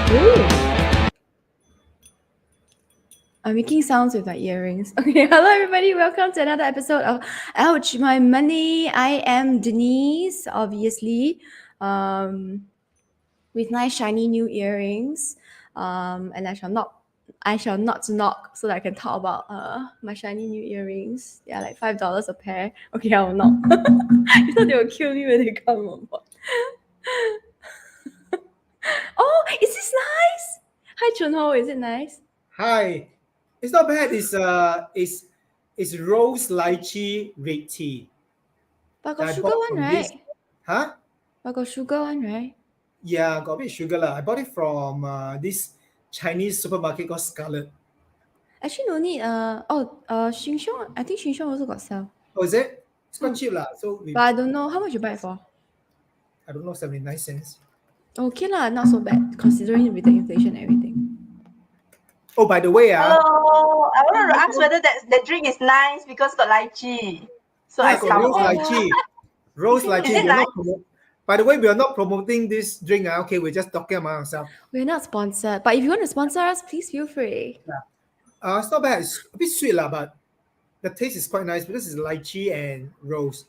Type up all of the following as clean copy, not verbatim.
Ooh. I'm making sounds with my earrings. Okay, hello everybody. Welcome to another episode of Ouch My Money. I am Denise, obviously, with nice shiny new earrings. And I shall not knock so that I can talk about my shiny new earrings. They're like $5 a pair. Okay, I will not. You thought they will kill me when they come on board. Oh, is this nice? Hi Chunho, is it nice? Hi, it's not bad. It's rose lychee red tea. But got That I sugar bought one, from this, right? huh? But got sugar one, right? Yeah, got a bit sugar lah. I bought it from this Chinese supermarket called Scarlet. Actually, no need. Sheng Siong. I think Sheng Siong also got sell. Oh, is it? It's quite Hmm. cheap lah. So But I don't know how much you buy it for. I don't know, 79 cents. Okay lah, not so bad considering with the inflation and everything. Oh, by the way, Hello, I wanted to ask whether that drink is nice because got lychee. So yeah, I got come rose on. lychee. Rose Okay lah. lychee. Is it We are nice? not by the way, we are not promoting this drink. Okay, we're just talking about ourselves. We're not sponsored, but if you want to sponsor us, please feel free. It's not bad. It's a bit sweet lah, but the taste is quite nice because it's lychee and rose.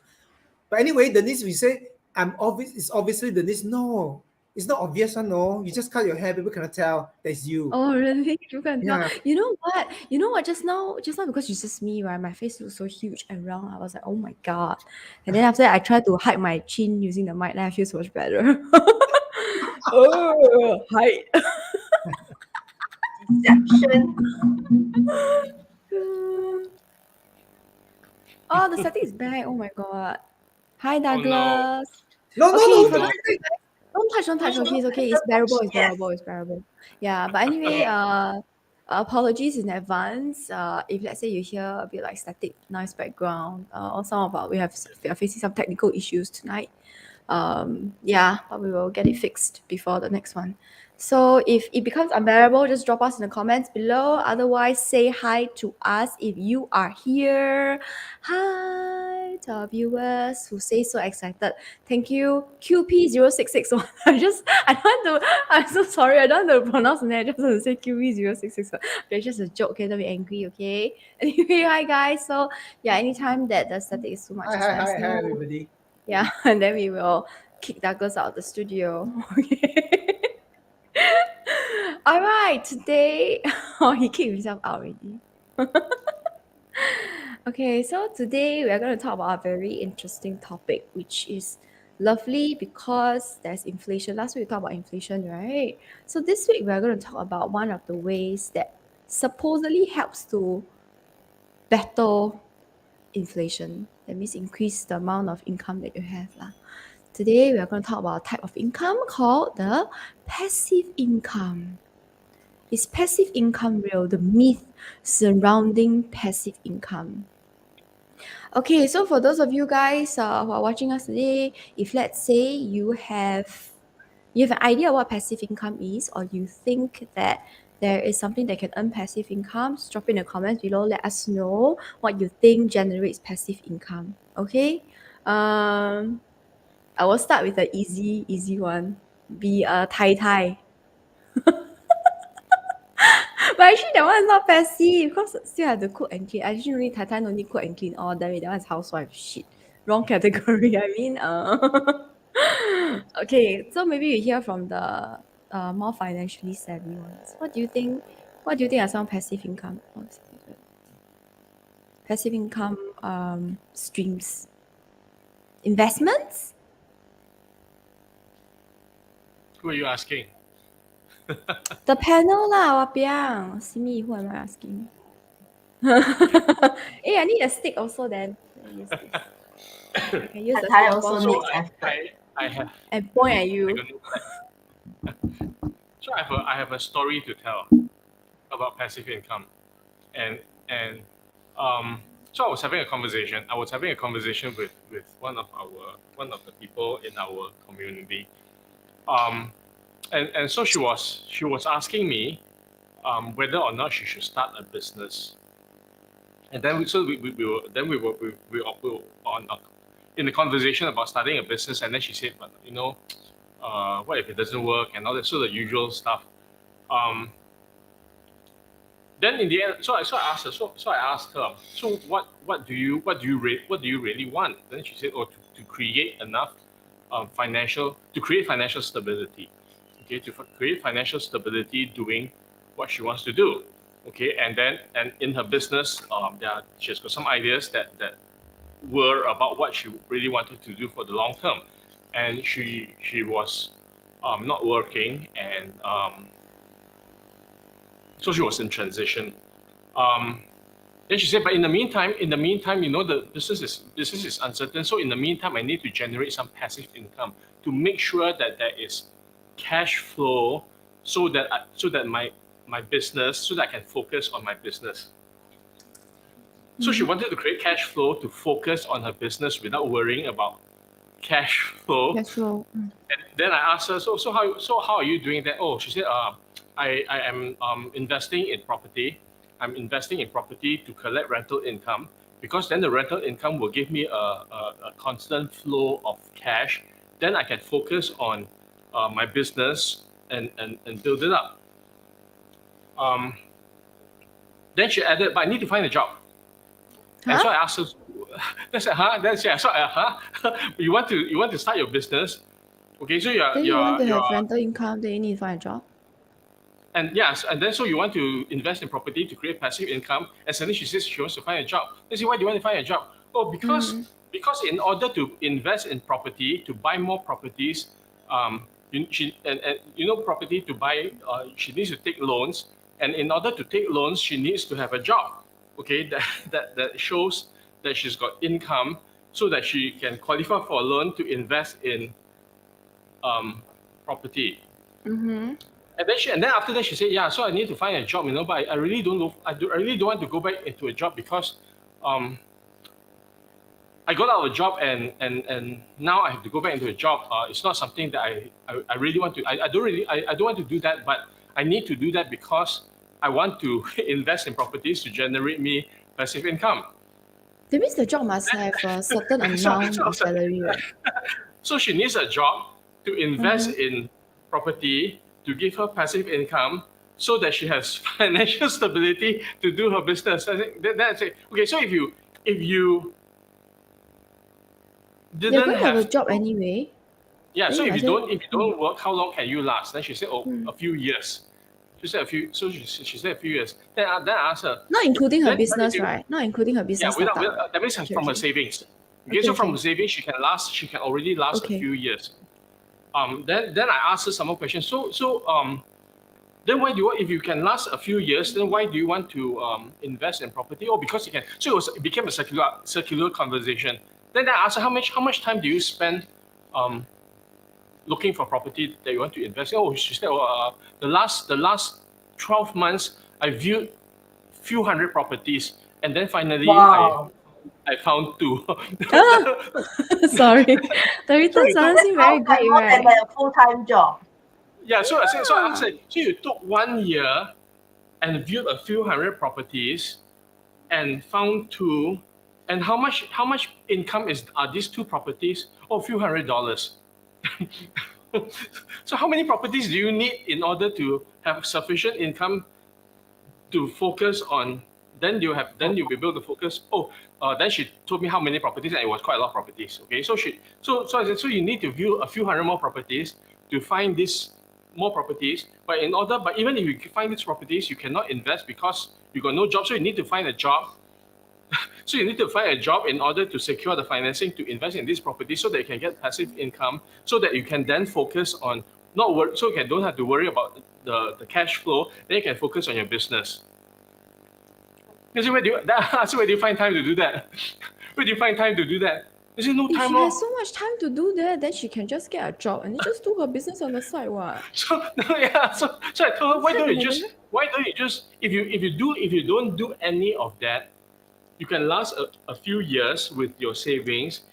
But anyway, Denise, we say it's obviously Denise. No, it's not obvious. No, you just cut your hair, people cannot tell that's you. Oh really? You can tell. Yeah. You know what? You know what? Just now because it's just me, right? My face looks so huge and round. I was like, oh my god. And then after that, I tried to hide my chin using the mic. Then I feel so much better. Oh, hide. Deception. Oh, the setting is back. Oh my god. Hi, Douglas. No, Okay, no, for no. those don't touch. Okay, it's okay. It's bearable. It's bearable. It's bearable. Yeah, but anyway, apologies in advance. If let's say you hear a bit like static noise background, or we are facing some technical issues tonight. Yeah, but we will get it fixed before the next one. So if it becomes unbearable, just drop us in the comments below. Otherwise, say hi to us if you are here. Hi to our viewers who say so excited. Thank you, QP0661. I'm so sorry. I don't want to pronounce the name. I just want to say QP0661. It's just a joke. Okay, don't be angry. Okay. Anyway, hi guys. So yeah, anytime that the static is too much, just let us Hi, know. everybody. Yeah, and then we will kick Douglas out of the studio. Okay. All right, today, oh, he kicked himself out already. Okay, so today we are going to talk about a very interesting topic, which is lovely because there's inflation. Last week we talked about inflation, right? So this week we are going to talk about one of the ways that supposedly helps to battle inflation. That means increase the amount of income that you have. Today we are going to talk about a type of income called the passive income. Is passive income real? The myth surrounding passive income. Okay, so for those of you guys who are watching us today, if let's say you have an idea what passive income is, or you think that there is something that can earn passive income, just drop in the comments below. Let us know what you think generates passive income. Okay. I will start with the easy one. Be a tai. But actually that one is not passive because still have to cook and clean. Actually only tai no need cook and clean. Oh damn it, that one is housewife shit. Wrong category. I mean okay, so maybe we hear from the more financially savvy ones. What do you think are some passive income streams? Investments? Who are you asking? The panel lah, wapiang. See me, who am I asking? Hey, I need a stick also then. Use this. I can use the Tai stick also also. needs effort. I have. And point at you. So I have a story to tell about passive income, and so I was having a conversation. With one of the people in our community, and so she was asking me whether or not she should start a business. And then we were on in the conversation about starting a business, and then she said, but what if it doesn't work and all that, so the usual stuff. Um, then in the end, so I asked her. So I asked her. So what do you really want? Then she said, oh, to create enough to create financial stability. Okay, to create financial stability doing what she wants to do. Okay, and in her business, she's got some ideas that were about what she really wanted to do for the long term, and she was not working, and so she was in transition. Then she said, but in the meantime, the business is uncertain. So in the meantime, I need to generate some passive income to make sure that there is cash flow, so that my business, so that I can focus on my business. So she wanted to create cash flow to focus on her business without worrying about cash flow. Cash flow. And then I asked her, so how are you doing that? Oh, she said, I am investing in property. I'm investing in property to collect rental income, because then the rental income will give me a constant flow of cash. Then I can focus on my business and build it up. Then she added, but I need to find a job. And so I asked her, then she said, huh? Then she said, you want to start your business? Okay, so Then you want to have rental income, then you need to find a job. And yes, and then so you want to invest in property to create passive income. And suddenly she says she wants to find a job. They say, why do you want to find a job? Oh, because in order to invest in property, to buy more properties, property to buy, she needs to take loans. And in order to take loans, she needs to have a job. Okay, that shows that she's got income, so that she can qualify for a loan to invest in property. Mm-hmm. And then after that she said, yeah, so I need to find a job, but I really don't know. I really don't want to go back into a job, because I got out of a job, and now I have to go back into a job. It's not something that I really want to. I don't want to do that, but I need to do that because I want to invest in properties to generate me passive income. That means the job must have a certain amount of salary, right? So she needs a job to invest in property to give her passive income, so that she has financial stability to do her business. Then I say, okay, so if you You're didn't going to have a have job anyway. yeah, so Then if I you said, don't work, how long can you last? Then she said, oh, a few years. She said a few. So she said a few years. Then I asked her, not including her then business, you- right? Not including her yeah, business without, startup. that means from her Okay. savings. Okay, Okay, so from okay. her savings, she can already last Okay. a few years. Then I asked her some more questions. Then why do you, if you can last a few years, then why do you want to invest in property? Oh, because you can. So it became a circular conversation. Then I asked her, how much time do you spend looking for property that you want to invest in? Oh, she said, the last 12 months I viewed few hundred properties, and then finally Wow. I found two. Sorry. The returns doesn't seem very Sounds like great, more than right? a full-time job. Yeah, so I said, so I asked her, so you took 1 year and viewed a few hundred properties and found two, and how much income are these two properties? Oh, a few $100s. So how many properties do you need in order to have sufficient income to focus on? Then you'll be able to focus. Then she told me how many properties, and it was quite a lot of properties. Okay, so I said, so you need to view a few hundred more properties to find these more properties. But even if you find these properties, you cannot invest because you got no job. So you need to find a job. So you need to find a job in order to secure the financing to invest in these properties, so that you can get passive income, so that you can then focus on not work, so you don't have to worry about the cash flow. Then you can focus on your business. You see, where do you find time to do that? Where do you find time to do that? Is it no If time? she has so much time to do that, then she can just get a job and then just do her business on the side. What? So I told her, why don't you just if you don't do any of that, you can last a few years with your savings.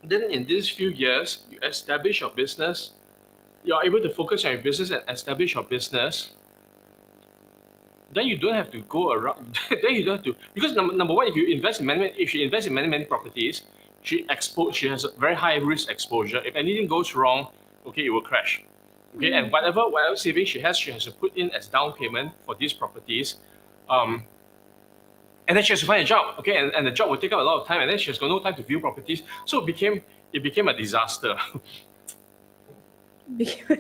Then in these few years, you establish your business. You're able to focus on your business and establish your business. Then you don't have to go around. Then you don't have to, because number one, if you invest in many properties, she has a very high risk exposure. If anything goes wrong, okay, it will crash. Okay, and whatever savings she has to put in as down payment for these properties. And then she has to find a job, okay, and the job will take up a lot of time, and then she has got no time to view properties. So it became a disaster.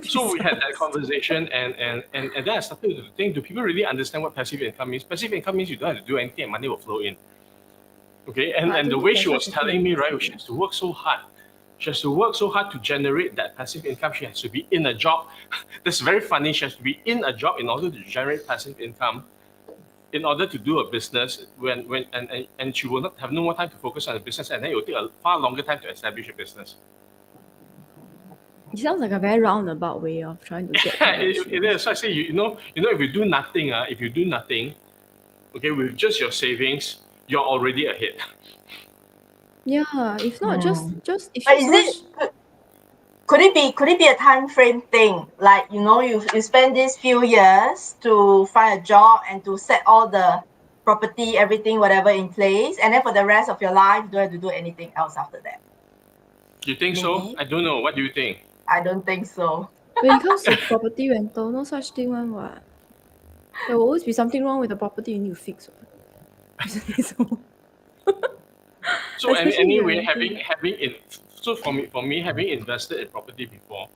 So we had that conversation, and then I started to think, do people really understand what passive income means? Passive income means you don't have to do anything and money will flow in. Okay, I and don't the think way there's she was such a telling thing me, as right, passive she has to work so hard. She has to work so hard to generate that passive income. She has to be in a job. That's very funny. She has to be in a job in order to generate passive income, in order to do a business and she will not have no more time to focus on the business, and then it will take a far longer time to establish a business. It sounds like a very roundabout way of trying to get to where it, she it wants. is. So I say, if you do nothing, if you do nothing, okay, with just your savings, you're already ahead. Yeah, if not, if But she is so it could it be a time frame thing? Like, you spend these few years to find a job and to set all the property, everything, whatever in place, and then for the rest of your life, you don't have to do anything else after that. You think so? no. I don't know. What do you think? I don't think so. When it comes to property rental, no such thing one what. There will always be something wrong with the property you need to fix. What? Isn't it so? So Especially if you're anyway, renting. having in so for me having invested in property before,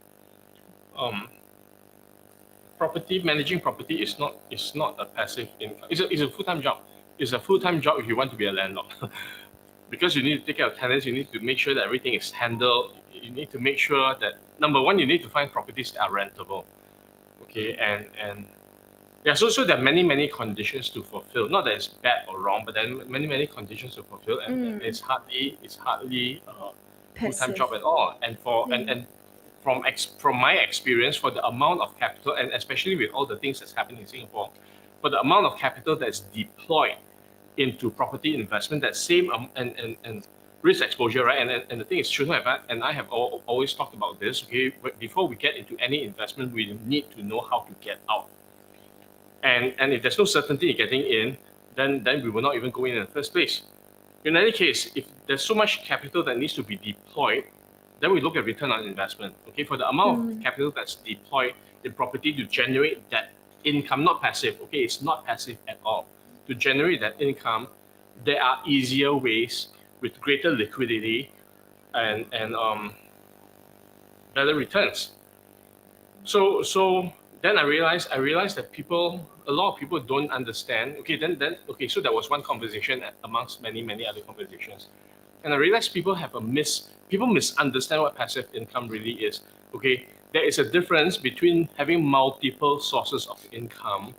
um, managing property is not a passive income. It's a full time job. It's a full time job if you want to be a landlord, because you need to take care of tenants. You need to make sure that everything is handled. You need to make sure that number one, you need to find properties that are rentable. Okay, and yeah, so there are many conditions to fulfill. Not that it's bad or wrong, but then many conditions to fulfill, and it's hardly a full time Passive. job at all. And for Yeah. and from my experience, for the amount of capital, and especially with all the things that's happening in Singapore, for the amount of capital that's deployed into property investment, that same and risk exposure, right? And the thing is, Chun and I have always talked about this. Okay, but before we get into any investment, we need to know how to get out. And if there's no certainty in getting in, then we will not even go in the first place. In any case, if there's so much capital that needs to be deployed, then we look at return on investment. Okay, for the amount of capital that's deployed in property to generate that income, not passive. Okay, it's not passive at all. To generate that income, there are easier ways with greater liquidity and better returns. So then I realized that a lot of people don't understand. Okay, okay, so that was one conversation amongst many other conversations, and I realized people misunderstand what passive income really is. Okay, there is a difference between having multiple sources of income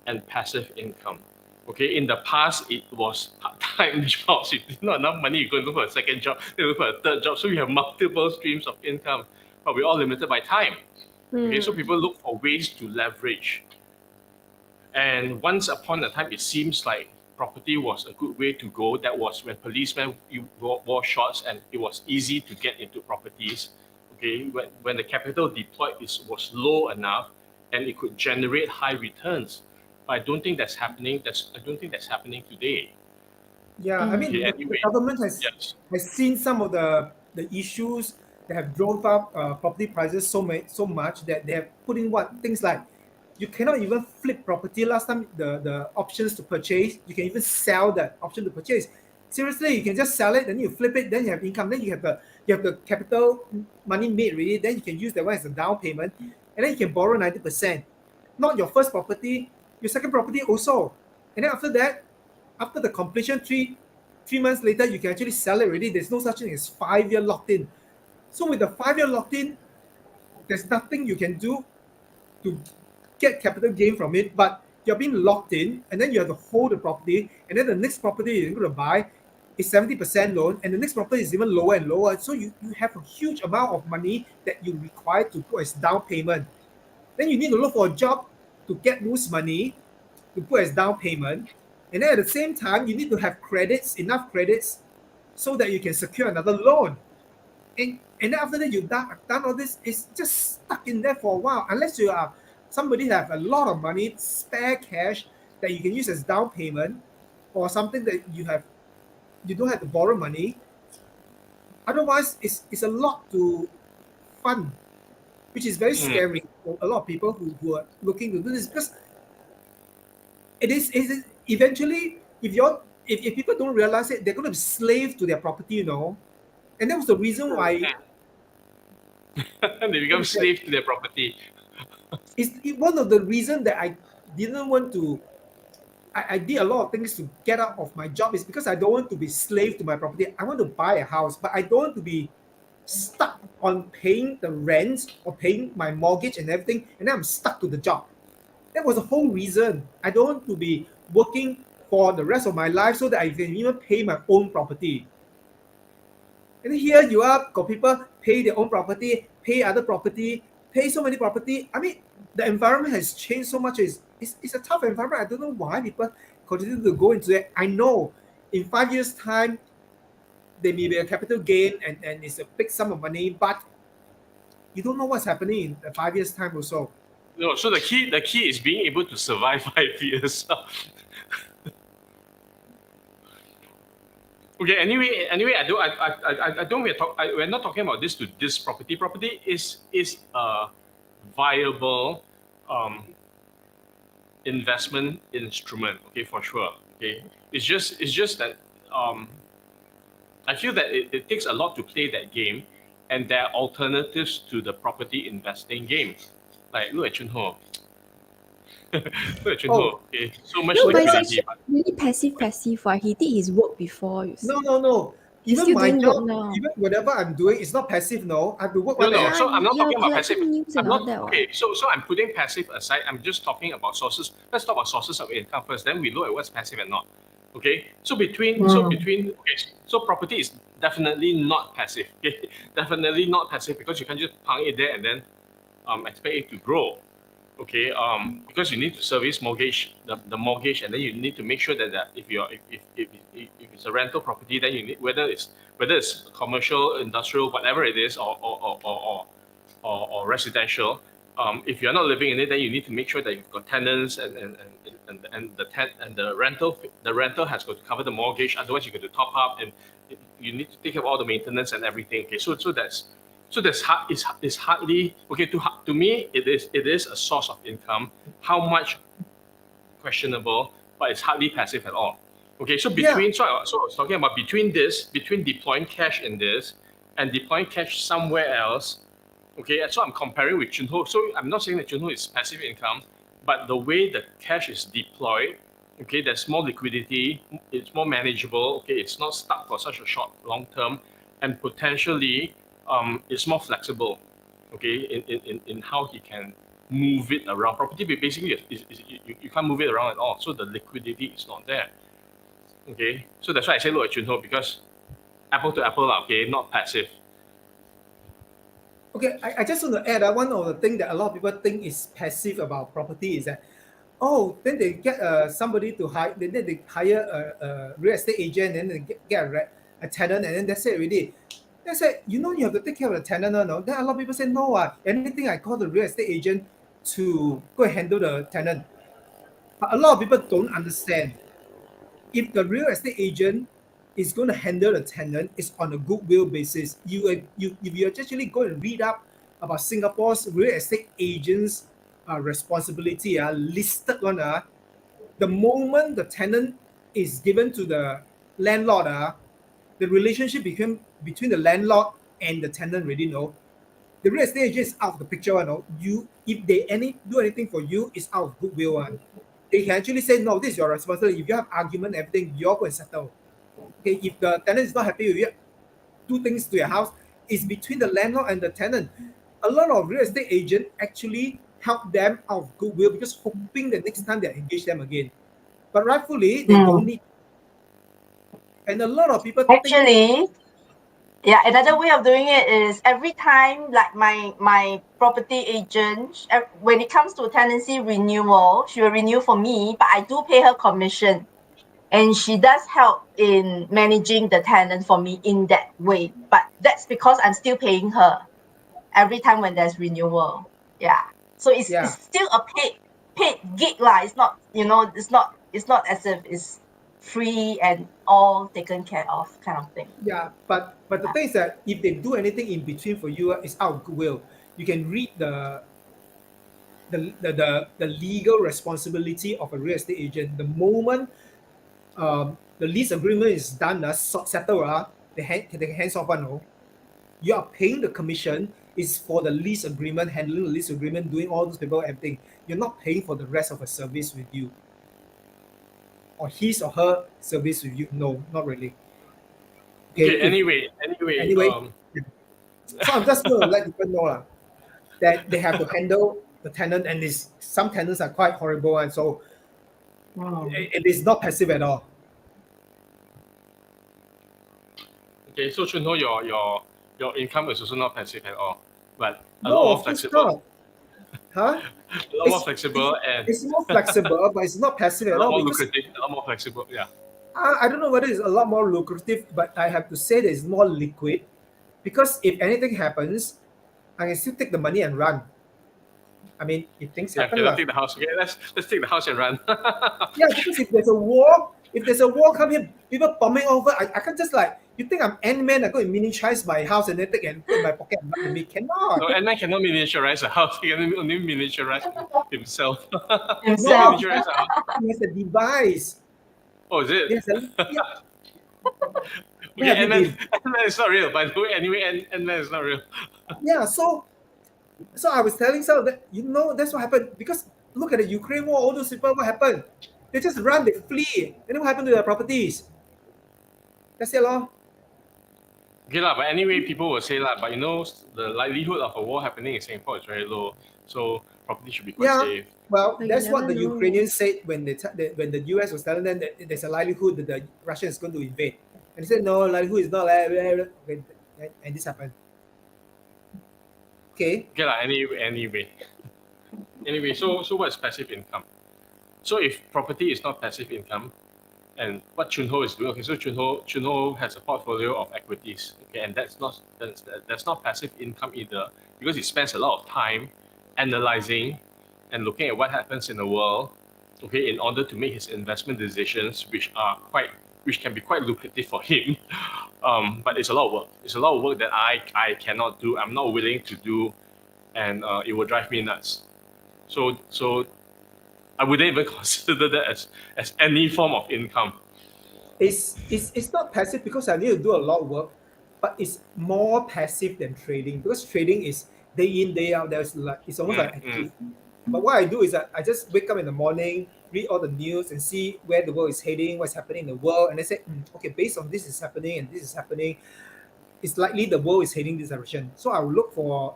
and passive income. Okay, in the past it was part-time jobs. If there's not enough money, you go and look for a second job, then look for a third job. So you have multiple streams of income, but we're all limited by time. Okay, so people look for ways to leverage. And once upon a time, it seems like property was a good way to go. That was when policemen wore shorts and it was easy to get into properties. Okay, when the capital deployed was low enough and it could generate high returns. But I don't think that's happening. I don't think that's happening today. Yeah, I mean, Okay, the anyway, government yes. has seen some of the issues that have drove up property prices so much that they have put in things like you cannot even flip property. Last time the options to purchase, you can even sell that option to purchase. Seriously, you can just sell it, then you flip it, then you have income, then you have the capital money made already, then you can use that one as a down payment, and then you can borrow 90%. Not your first property, your second property also. And then after that, after the completion, 3 months later, you can actually sell it already. There's no such thing as 5 year locked in. So with the 5 year locked in, there's nothing you can do to get capital gain from it, but you're being locked in, and then you have to hold the property, and then the next property you're going to buy is 70% loan, and the next property is even lower and lower. So you have a huge amount of money that you require to put as down payment. Then you need to look for a job to get those money to put as down payment. And then at the same time, you need to have enough credits, so that you can secure another loan. And then after that, you've done all this, it's just stuck in there for a while. Unless you are somebody that have a lot of money, spare cash that you can use as down payment, or something that you don't have to borrow money. Otherwise, it's a lot to fund which is very Mm. scary for a lot of people who are looking to do this, because it is eventually, if people don't realize it, they're going to be slave to their property, and that was the reason why. They become slave to their property. One of the reasons that I didn't want to. I did a lot of things to get out of my job is because I don't want to be slave to my property. I want to buy a house, but I don't want to be stuck on paying the rent or paying my mortgage and everything, and then I'm stuck to the job. That was the whole reason. I don't want to be working for the rest of my life so that I can even pay my own property. And here you are, got people pay their own property, pay other property, pay so many property. I mean, the environment has changed so much. It's a tough environment. I don't know why people continue to go into it. I know in 5 years' time, there may be a capital gain and it's a big sum of money, but you don't know what's happening in the 5 years' time or so. No, so the key is being able to survive 5 years. Okay. Anyway, I don't. We're not talking about this to this property. Property is a viable investment instrument. Okay, for sure. Okay, it's just that I feel that it takes a lot to play that game, and there are alternatives to the property investing game. Like look at Chunho. Look at Chunho. Oh. Okay, so much No, but it's liquidity. actually really passive. He did his work before, you see. No. He's Even still my doing job, work now. even whatever I'm doing, it's not passive. No, I have to work No, on no. it. So I'm not you're talking about passive. collecting news I'm and all not that, okay. So I'm putting passive aside. I'm just talking about sources. Let's talk about sources of income first. Then we look at what's passive and not. Okay. So between okay. So property is definitely not passive. Okay, definitely not passive because you can't just pang it there and then expect it to grow. Okay. Because you need to service mortgage the mortgage, and then you need to make sure that if you're if it's a rental property, then you need whether it's commercial, industrial, whatever it is, or residential. If you're not living in it, then you need to make sure that you've got tenants and the rental has got to cover the mortgage. Otherwise, you got to top up and you need to take care of all the maintenance and everything. Okay, so that's it's hardly okay to me. It is a source of income. How much questionable, but it's hardly passive at all. Okay, so so I was talking about between deploying cash in this and deploying cash somewhere else. Okay, so I'm comparing with Chunho. So I'm not saying that Chunho is passive income, but the way the cash is deployed, okay, there's more liquidity, it's more manageable. Okay, it's not stuck for such a long term, and potentially it's more flexible. Okay, in how he can move it around. Property basically you can't move it around at all. So the liquidity is not there. Okay, so that's why I say look at Chunho because apple to apple, okay, not passive. Okay, I just want to add one of the things that a lot of people think is passive about property is that, then they get somebody to hire, then they hire a real estate agent, and then they get a tenant, and then that's it already. They say, you have to take care of the tenant, no? Then a lot of people say, no, anything I call the real estate agent to go and handle the tenant. But a lot of people don't understand. If the real estate agent is going to handle the tenant, it's on a goodwill basis. If you actually go and read up about Singapore's real estate agents' responsibility, listed one, the moment the tenant is given to the landlord, the relationship between the landlord and the tenant already know. The real estate agent is out of the picture. If they do anything for you, it's out of goodwill. They can actually say, no, this is your responsibility. If you have argument, everything, you're going to settle. Okay, if the tenant is not happy with you, do things to your house, it's between the landlord and the tenant. A lot of real estate agents actually help them out of goodwill because hoping the next time they engage them again. But rightfully, they don't need. And a lot of people Actually, yeah, another way of doing it is every time, like my property agent, when it comes to tenancy renewal, she will renew for me, but I do pay her commission, and she does help in managing the tenant for me in that way. But that's because I'm still paying her every time when there's renewal. Yeah, so it's still a paid gig lah. It's not it's not as if it's free and all taken care of kind of thing. Yeah, but the thing is that if they do anything in between for you, it's out of goodwill. you can read the legal responsibility of a real estate agent. The moment the lease agreement is done, settle, the hands off one. No, you are paying the commission is for the lease agreement, handling the lease agreement, doing all those people, everything. You're not paying for the rest of the service with you, or his or her service with you. No, not really. Okay. if- Anyway. Anyway, so I'm just going to let people know that they have to handle the tenant, and some tenants are quite horrible, and so it is not passive at all. Okay. So Chun Ho, your income is also not passive at all, but a No, lot more of course flexible. not. Huh? A lot more flexible and It's more flexible, but it's not passive a at lot all more because lucrative. A lot more flexible. Yeah. I don't know whether it's a lot more lucrative, but I have to say that it's more liquid because if anything happens, I can still take the money and run. I mean, if things Yeah. happen, Okay. Let's take the house. Okay. Let's take the house and run. yeah, because if there's a war come here, people bombing over, I can't just like, you think I'm Ant-Man, I go and miniaturize my house and then take and put in my pocket and run with me. Cannot. No, and I cannot miniaturize a house. He can only miniaturize himself. Himself. Miniaturize a house. He has a device. Oh, is it? He has yeah. Okay, Yeah, and then it it's not real. By the way, anyway, and then it's not real. Yeah, so I was telling Sal that that's what happened because look at the Ukraine war. All those people, what happened? They just run, they flee, and then what happened to their properties? That's it, lor. Okay, but anyway, people will say but the likelihood of a war happening in Singapore is very low, so property should be quite Yeah. safe. Well, But you that's what never the know. Ukrainians said when when the US was telling them that there's a likelihood that the Russia is going to invade, and they said no, likelihood is not. Okay, and this happened. Okay. Okay, anyway. So what's passive income? So if property is not passive income, and what Chun Ho is doing, okay, so Chun Ho has a portfolio of equities, okay, and that's not passive income either because he spends a lot of time analyzing and looking at what happens in the world, okay, in order to make his investment decisions, which can be quite lucrative for him. But it's a lot of work. It's a lot of work that I cannot do. I'm not willing to do, and it will drive me nuts. So I wouldn't even consider that as any form of income. It's not passive because I need to do a lot of work, but it's more passive than trading because trading is day in day out. There's like it's almost like active. But what I do is that I just wake up in the morning, read all the news, and see where the world is heading, what's happening in the world, and I say, okay, based on this is happening and this is happening, it's likely the world is heading this direction. So I will look for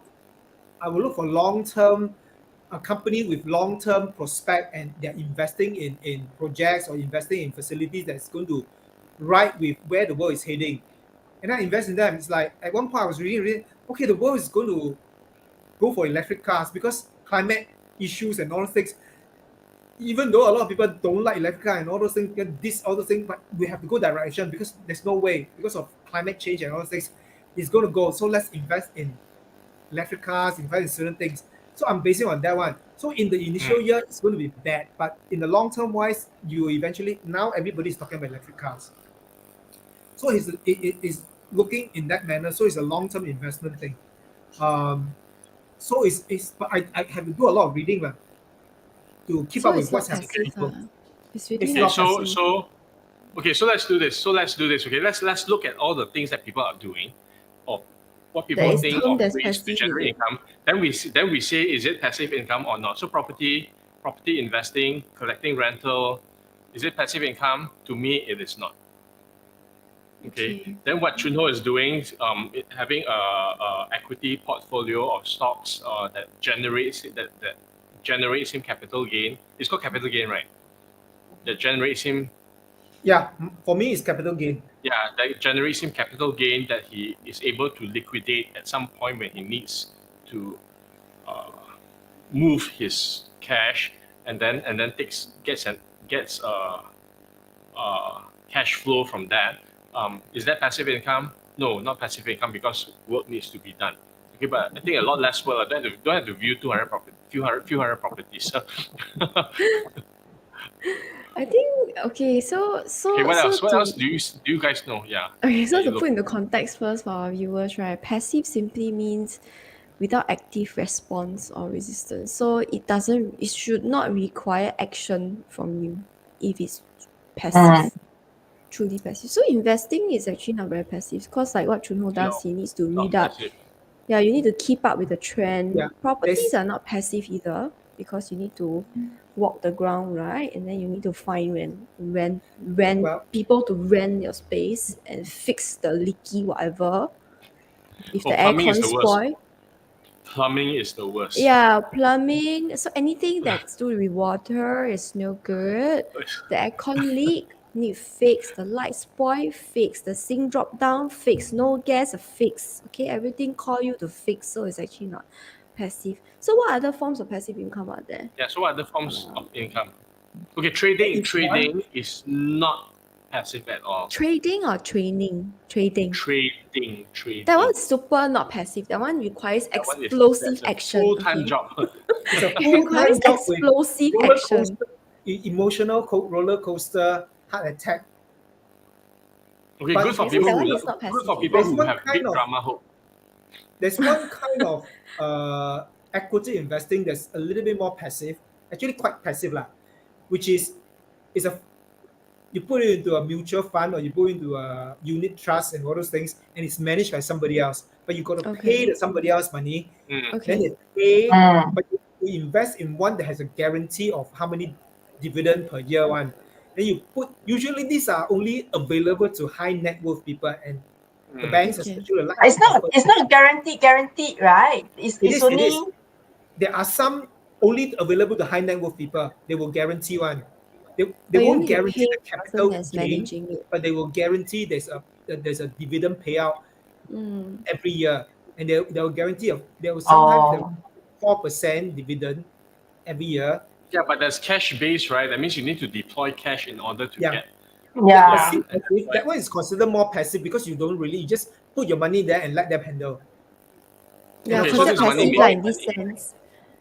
long term. A company with long-term prospect and they're investing in projects or investing in facilities that's going to ride with where the world is heading. And I invest in them. It's like at one point I was reading, okay, the world is going to go for electric cars because climate issues and all those things. Even though a lot of people don't like electric car and all those things, but we have to go that direction because there's no way because of climate change and all those things. It's going to go. So let's invest in electric cars, invest in certain things. So I'm basing on that one. So in the initial year, it's going to be bad, but in the long term wise, you eventually now everybody is talking about electric cars. So it is looking in that manner. So it's a long term investment thing. So but I have to do a lot of reading to keep So up it's with what's not happening. passive. It's really It's not not passive. So let's do this. Okay, let's look at all the things that people are doing, or what people That is think termed of as ways passive, to generate is it? income. Then we say is it passive income or not? So property investing, collecting rental, is it passive income? To me, it is not. Okay. Then what Chun Ho is doing, having a equity portfolio of stocks that generates him capital gain. It's called capital gain, right? That generates him. Yeah, for me, it's capital gain. Yeah, that generates him capital gain that he is able to liquidate at some point when he needs to move his cash, and then gets cash flow from that. Is that passive income? No, not passive income because work needs to be done. Okay, but I think a lot less work. I don't have to view 200 few hundred properties. I think okay. So Okay, what else? What to- else do you guys know? Yeah. Okay, so that you to look- put into context first for our viewers, right? Passive simply means without active response or resistance. So it should not require action from you if it's passive, truly passive. So investing is actually not very passive because like what Chunho does, he needs to Not read up. passive. Yeah, you need to keep up with the trend. Yeah, Properties there's- are not passive either because you need to walk the ground, right? And then you need to find rent Well- people to rent your space and fix the leaky whatever. If the plumbing is aircon the worst. spoil, Plumbing is the worst. yeah, plumbing. So anything that's to do with water is no good. The aircon leak, need fix. The light spoil, fix. The sink drop down, fix. No gas, fix. Okay, everything call you to fix. So it's actually not passive. So what other forms of passive income are there? Yeah. So what other forms of income? Okay, trading. It's one- Trading is not passive at all. Trading or training? Trading. Trading. That one's super not passive. That one requires That one is- explosive that's a action. Full-time okay? job. It's a It full-time requires job with explosive roller action. coaster, emotional roller coaster, heart attack. Okay, But good for okay, so people that one who is not good passive. for people There's who one have kind big of- drama hope. There's one kind of equity investing that's a little bit more passive, actually quite passive lah, which is you put it into a mutual fund or you put it into a unit trust and all those things, and it's managed by somebody else. But you got to Okay. pay the somebody else money. Mm. Then Okay. they pay, Mm. but you invest in one that has a guarantee of how many dividend per year one. Then you put, usually these are only available to high net worth people and the Mm. banks, Okay. especially like It's not guaranteed, right? It's It is, only it is. There are some only available to high net worth people. They will guarantee one. They But you won't need to guarantee pay the the capital person that's gain, managing it. but they will guarantee there's a dividend payout Mm. every year, and they will guarantee they will sometimes Oh. 4% dividend every year. Yeah, but there's cash base, right? That means you need to deploy cash in order to Yeah. get. But Yeah. see, passive, that one is considered more passive because you don't really, you just put your money there and let them handle. Yeah, Okay, because so that's this money passive makes like in money. this sense.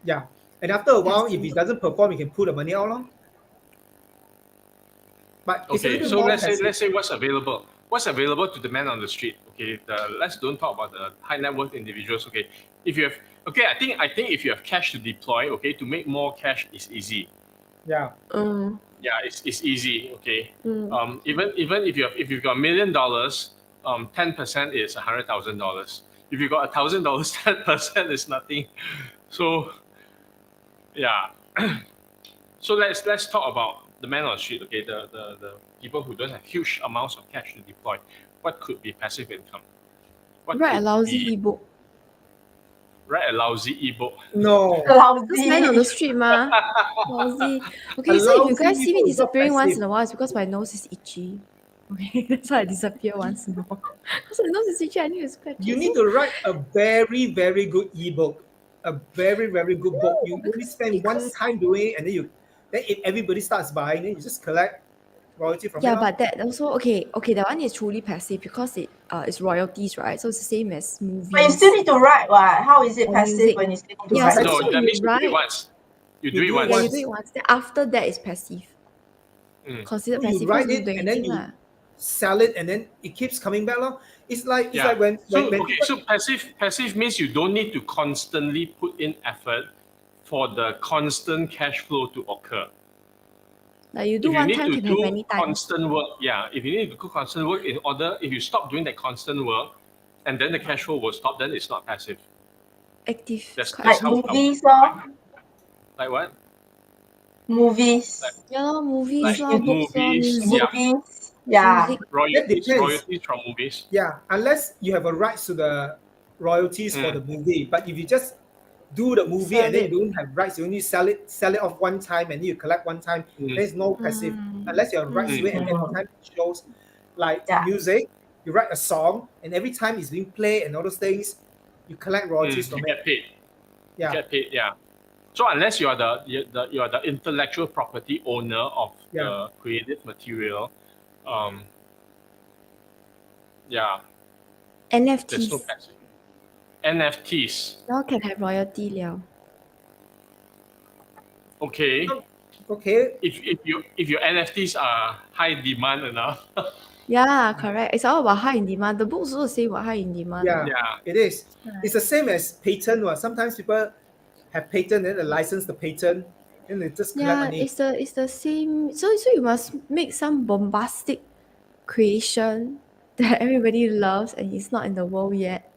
Yeah, and after a while, if Passive. it doesn't perform, you can pull the money out. Lor. But it's a Okay, little so more let's passive. say what's available. What's available to the man on the street? Okay, let's don't talk about the high net worth individuals. Okay, if you have I think if you have cash to deploy, okay, to make more cash is easy. Yeah. Mm. Yeah, it's easy. Okay, Mm. even if you've got $1 million, 10% is $100,000. If you got $1,000, 10% is nothing. So, yeah. So let's talk about the man on the street. Okay, the people who don't have huge amounts of cash to deploy. What could be passive income? What Write a could lousy be- ebook. Write a lousy ebook. No. This man on the Lousy. street, ma. Lousy. Okay, A so if you lousy guys see me ebook is not disappearing once passive. in a while, it's because my nose is itchy. Okay, that's why I disappear once in a while. Because my nose is itchy, I need to scratch You it. need to write a very, very good ebook, a very, very good book. You only spend one because- time doing it, and then if everybody starts buying it, you just collect royalty from Yeah, it. lor. but that also okay. That one is truly passive because it's royalties, right? So it's the same as movies. But you still need to write, what? How is it Or passive music. when you still need to Yeah, write? so No, that you means you do write- it once. You do it do it once. Yeah, you once. do it once. Then after that is passive. Mm. Considered So you passive write because it doing and then anything you lah. sell it, and then it keeps coming back. Lor. It's like Yeah. when So when okay, people- so passive means you don't need to constantly put in effort for the constant cash flow to occur. Like you do If you one need time to can have do many times. constant work, yeah. If you need to do constant work in order, if you stop doing that constant work, and then the cash flow will stop, then it's not passive. Active. That's- Quite that's Like how- movies, or Like what? movies, yeah, lor, movies, Like lor, books, lor, movies, music, yeah. movies. Yeah. music. Royalties, depends. royalties from movies. yeah, unless you have a rights to the royalties for Mm. the movie, but if you just do the movie Sell and then it. you don't have rights, you only sell it off one time and then you collect one time. Mm. There's no passive Mm. unless you have rights to it, and every time it shows, like Yeah. music, you write a song and every time it's being played and all those things, you collect royalties You from get it. paid. Yeah, You get paid, yeah. So unless you are the intellectual property owner of the creative material, yeah, there's no NFTs. passive. NFTs, Now can have royalty liao. okay. okay. If your NFTs are high demand enough, Yeah, correct. It's all about high in demand. The books also say about high in demand. Yeah, Yeah. it is. Right. It's the same as patent. Sometimes people have patent and they license the patent and they just collect Yeah, money. it's the same. So you must make some bombastic creation that everybody loves and it's not in the world yet.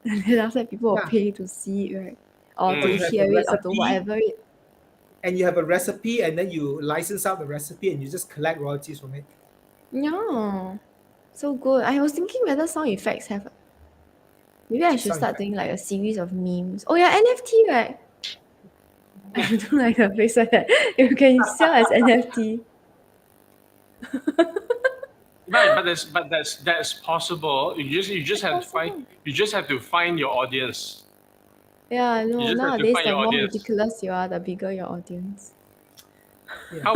And then after that, people will Yeah. pay to see it, right? Or Or to you have hear a it or to recipe whatever it. and you have a recipe and then you license out the recipe and you just collect royalties from it. Yeah. So good. I was thinking whether sound effects have. Maybe I should Sound start effect. doing like a series of memes. Oh yeah, NFT, right? I do like the face like that. You can sell as NFT. Right, but that's possible. You just It's have to find possible. your audience. Yeah, You no, just have to nowadays find the your more audience. ridiculous you are, the bigger your audience. Yeah. How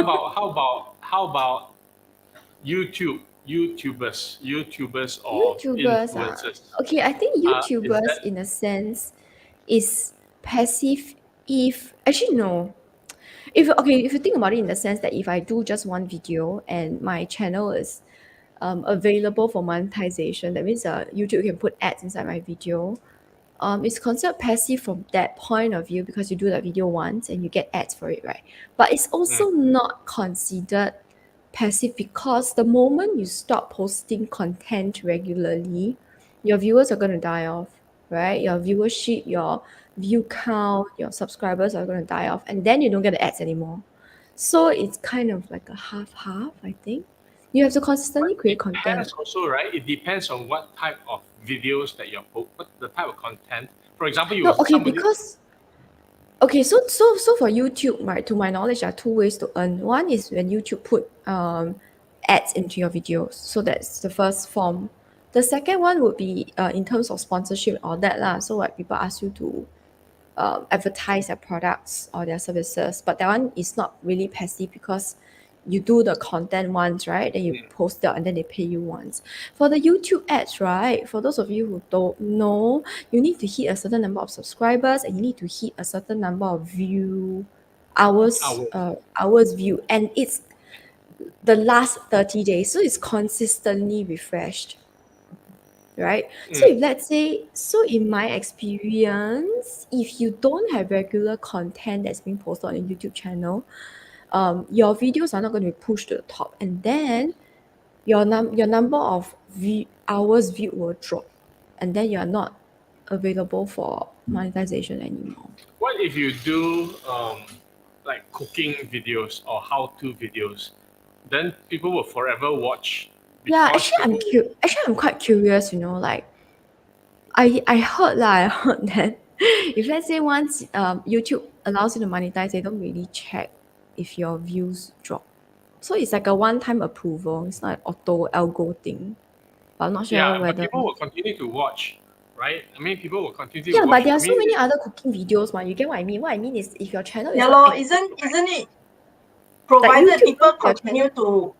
about YouTubers or YouTubers are influencers? okay. I think Is YouTubers, that in a sense, is passive. If actually no, if you think about it in the sense that if I do just one video and my channel is available for monetization, that means YouTube can put ads inside my video. It's considered passive from that point of view because you do that video once and you get ads for it, right? But it's also not considered passive because the moment you stop posting content regularly, your viewers are going to die off, right? Your viewership, your view count, your subscribers are going to die off, and then you don't get the ads anymore. So it's kind of like a half-half, I think. You have to consistently create content. depends also, right? It depends on what type of videos that what the type of content. For example, No, okay, somebody. because okay, so for YouTube, right, to my knowledge, there are two ways to earn. One is when YouTube put ads into your videos. So that's the first form. The second one would be in terms of sponsorship or that lah. So like people ask you to advertise their products or their services, but that one is not really passive because you do the content once, right? Then you post it and then they pay you once. For the YouTube ads, right? For those of you who don't know, you need to hit a certain number of subscribers and you need to hit a certain number of hours view, and it's the last 30 days, so it's consistently refreshed, right? So if let's say, so in my experience, if you don't have regular content that's being posted on your YouTube channel, your videos are not going to be pushed to the top, and then your number of hours viewed will drop, and then you are not available for monetization anymore. What if you do like cooking videos or how-to videos? Then people will forever watch. Yeah, because actually I'm quite curious, like I heard lah, I heard that if let's say once YouTube allows you to monetize, they don't really check if your views drop. So it's like a one-time approval. It's not an auto algo thing. But I'm not sure Yeah, but whether. people will continue to watch, right? I mean, people will continue Yeah, to but watch. there I are so mean, many other cooking videos, man. You get what I mean? What I mean is if your channel is Yeah, not lor, active, isn't it provided YouTube people knows your continue to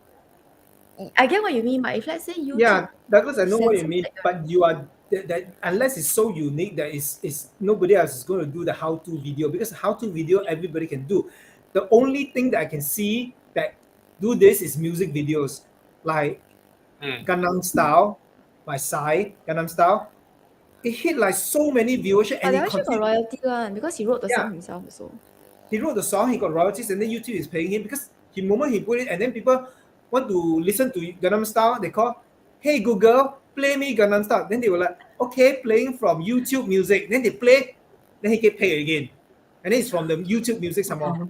I get what you mean, but if let's say YouTube Yeah, Douglas, I know what you senses mean, that but you are that unless it's so unique that is nobody else is going to do the how-to video, because how-to video everybody can do. The only thing that I can see that do this is music videos, like Gangnam Style by Psy, Gangnam Style. It hit like so many viewership but and they he actually got continued. royalty one because he wrote the Yeah, song himself also. he wrote the song, he got royalties, and then YouTube is paying him because the moment he put it, and then people want to listen to Gangnam Style, they call, "Hey Google, play me Gangnam Style." Then they were like, "Okay, playing from YouTube Music." Then they play, then he get paid again, and then it's from the YouTube Music some more.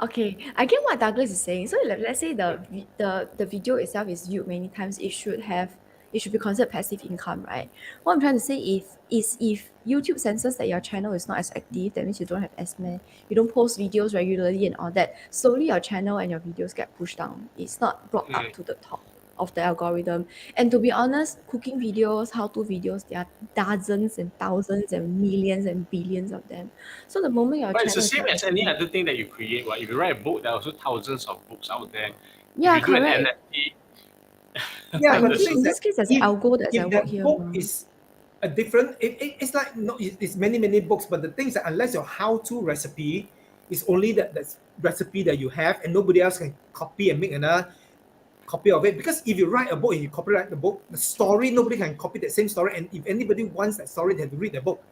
Okay, I get what Douglas is saying. So let's say the video itself is viewed many times, it should be considered passive income, right? What I'm trying to say is if YouTube senses that your channel is not as active, that means you don't have as many, you don't post videos regularly and all that, slowly your channel and your videos get pushed down. It's not brought up to the top of the algorithm. And to be honest, cooking videos, how-to videos, there are dozens and thousands and millions and billions of them. So the moment your but it's the channel is same not as any active, other thing that you create. Right? If you write a book, there are also thousands of books out there. yeah, If you do an correct. NFT, Yeah, But but the thing in is this that case, there's an algo that's if at work that here. book is a different, it's like no, it's many books, but the thing is that unless your how-to recipe is only that recipe that you have, and nobody else can copy and make another, copy of it, because if you write a book and you copyright the book, the story, nobody can copy that same story, and if anybody wants that story, they have to read the book.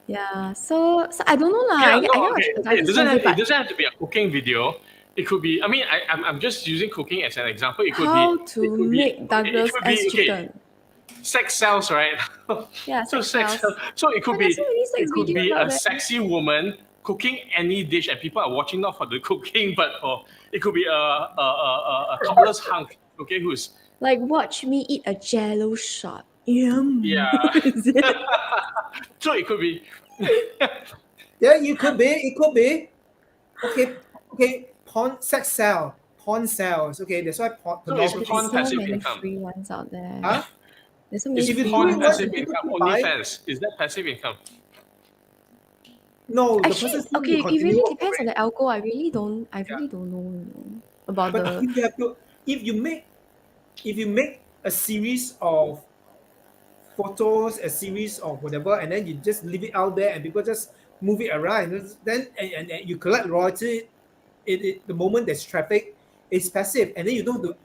Yeah, so I don't know lah. Yeah, I no, get what okay. the guy It is trying to say, it but doesn't have to be a cooking video. It could be. I mean, I'm just using cooking as an example. It could how be. to It could be. make Okay, it Douglas could as be. Okay, chicken. sex sells, right? Yeah, So sex sells. So it could And there's be. so many sex It could videos be out a there. sexy woman cooking any dish, and people are watching not for the cooking, but for it could be a topless hunk. Okay, who's Like, watch me eat a Jello shot. Yum. yeah. Is it? So it could be. Yeah, it could be. It could be. Okay. Sex sells. Okay, that's why So it's pornography. porn There's so passive many income. free ones out there. Huh? There's so many Is If you free do porn it ones. once, passive you income? don't buy. OnlyFans, is that passive income? No, the Actually, person still okay, will it continue really depends on operating. the algo. I really don't know, about But the. if you have to, if you make a series of photos, a series of whatever, and then you just leave it out there, and people just move it around, then and you collect royalty. The moment there's traffic, it's passive, and then you don't have to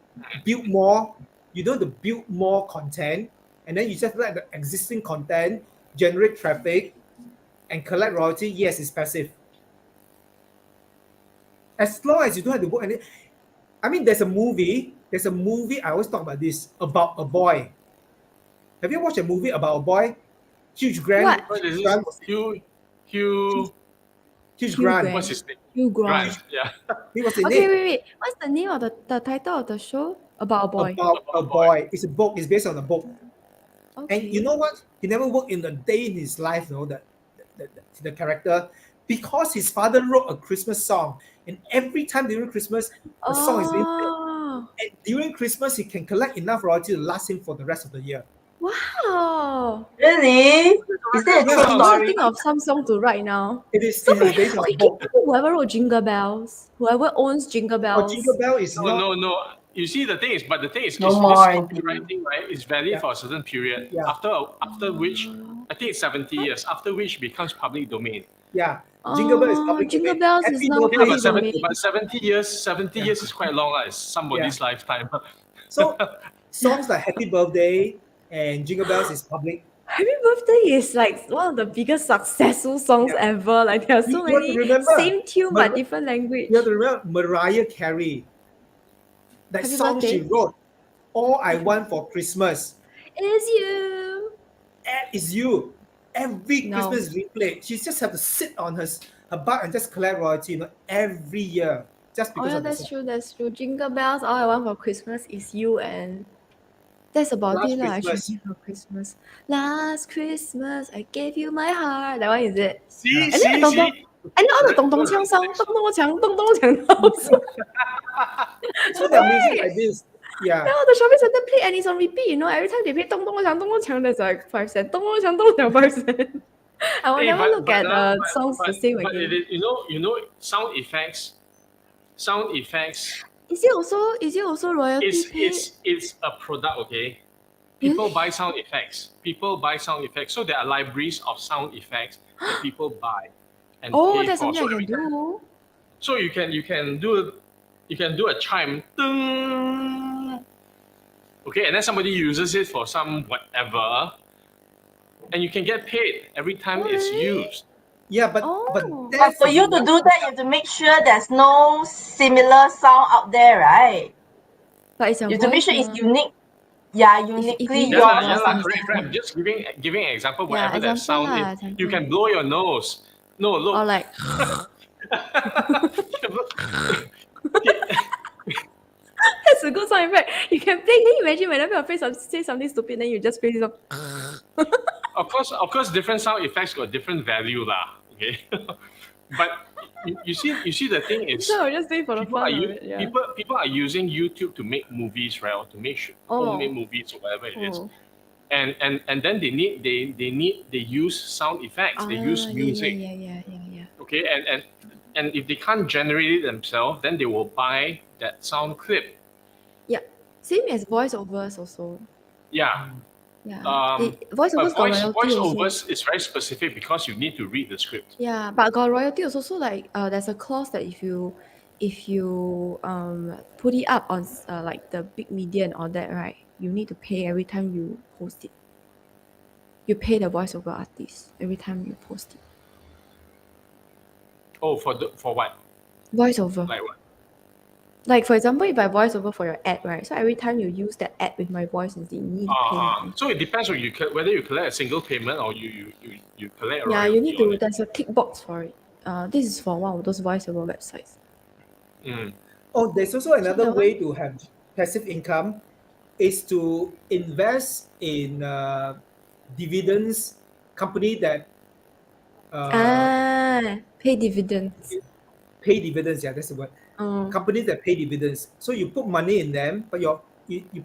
build more. You don't have to build more content, and then you just let the existing content generate traffic and collect royalty. Yes, it's passive. As long as you don't have to work any. I mean, there's a movie. I always talk about this, about a boy. Have you watched a movie about a boy? Hugh Grant. What? What is Grant. this? Hugh Hugh Hugh Grant. Grant. what's his name? Hugh Grant. Grant. Yeah. He was in Okay, it. wait. What's the name of the title of the show? About a boy. About a boy. It's a book. It's based on a book. Okay. And you know what? He never worked in a day in his life, the character, because his father wrote a Christmas song. And every time during Christmas, the song is being played. Oh, And during Christmas, he can collect enough royalty to last him for the rest of the year. wow. Really? Is that a Yeah. true I'm gonna story? think of some song to write now. It is based on Okay, a book. whoever wrote Jingle Bells, whoever owns Jingle Or Bells. Jingle Bell is not. No. You see, the thing is, No is more this already. copywriting, right? Is valid Yeah. for a certain period. Yeah. After which, I think it's 70 years. After which, it becomes public domain. Yeah. Jingle Bell is Oh, public Jingle domain. Bells is Happy now Birthday. Yeah, public domain. but 70 years is quite long, it's somebody's lifetime. So songs like Happy Birthday and Jingle Bells is public. Happy Birthday is like one of the biggest successful songs Yeah. ever. Like there are so You have to many remember, same tune but Mar- different language. You have to remember Mariah Carey. That Happy song she Birthday. wrote, All I Want for Christmas, It's you. is you. Every No. Christmas replay. She just have to sit on her butt and just collect royalty, every year. Just Oh because yeah, of the that's song. true. That's true. Jingle bells. All I want for Christmas is you, and that's about Last it, lah. Christmas. Actually, for Christmas. Last Christmas, I gave you my heart. That one is it. See, And then the dong, and then all the dong dong chang song, dong dong chang, dong dong chang. So they're music like this. Yeah. Now the shopping center play and it's on repeat. You know, every time they play dong dong chang, there's like 5 cents. Dong dong chang, 5 cents. I will never look at the songs the same but again. it is, you know, sound effects. Is it also royalty paid? It's a product, okay? People buy sound effects. So there are libraries of sound effects that people buy and Oh, pay that's for. something So I can every time- do. So you can do a chime, ding, okay, and then somebody uses it for some whatever, and you can get paid every time it's Really? used. Yeah, but Oh. But that's for you to do that, you have to make sure there's no similar sound out there, right? But it's your You have to make voice, sure it's mah. unique. Yeah, if uniquely you- yours. Yeah, Correct. I'm just giving an example. Wherever there's example sound, lah, you example. can blow your nose. No, look. Or like that's a good sound effect. You can play. Can you imagine whenever your face say something stupid, then you just play this song. Of course, different sound effects got different value lah. Okay, but you see, the thing is, So I'll just do it for the people are, fun of u- it. Yeah. people are using YouTube to make movies, right? Or to make homemade movies or whatever it is. Oh. And then they use sound effects. They use music. Yeah. Okay, and if they can't generate it themselves, then they will buy that sound clip. Same as voiceovers also. Yeah. Yeah. But Voiceovers got royalty also. voiceovers is very specific because you need to read the script. Yeah, but got royalty also. So like, there's a clause that if you if you put it up on like the big media and all that, right? You need to pay every time you post it. You pay the voiceover artist every time you post it. Oh, for what? Voiceover. Like what? Like for example, if I voice over for your ad, right? So every time you use that ad with my voice, you need to pay money. So it depends on whether you collect a single payment or you collect a Yeah, royalty you need on to. it. There's a tick box for it. This is for one of those voiceover websites. Mm. Oh, there's also another that way to have passive income is to invest in dividends company that Pay dividends. pay dividends. Yeah, that's the word. Companies that pay dividends. So you put money in them, but you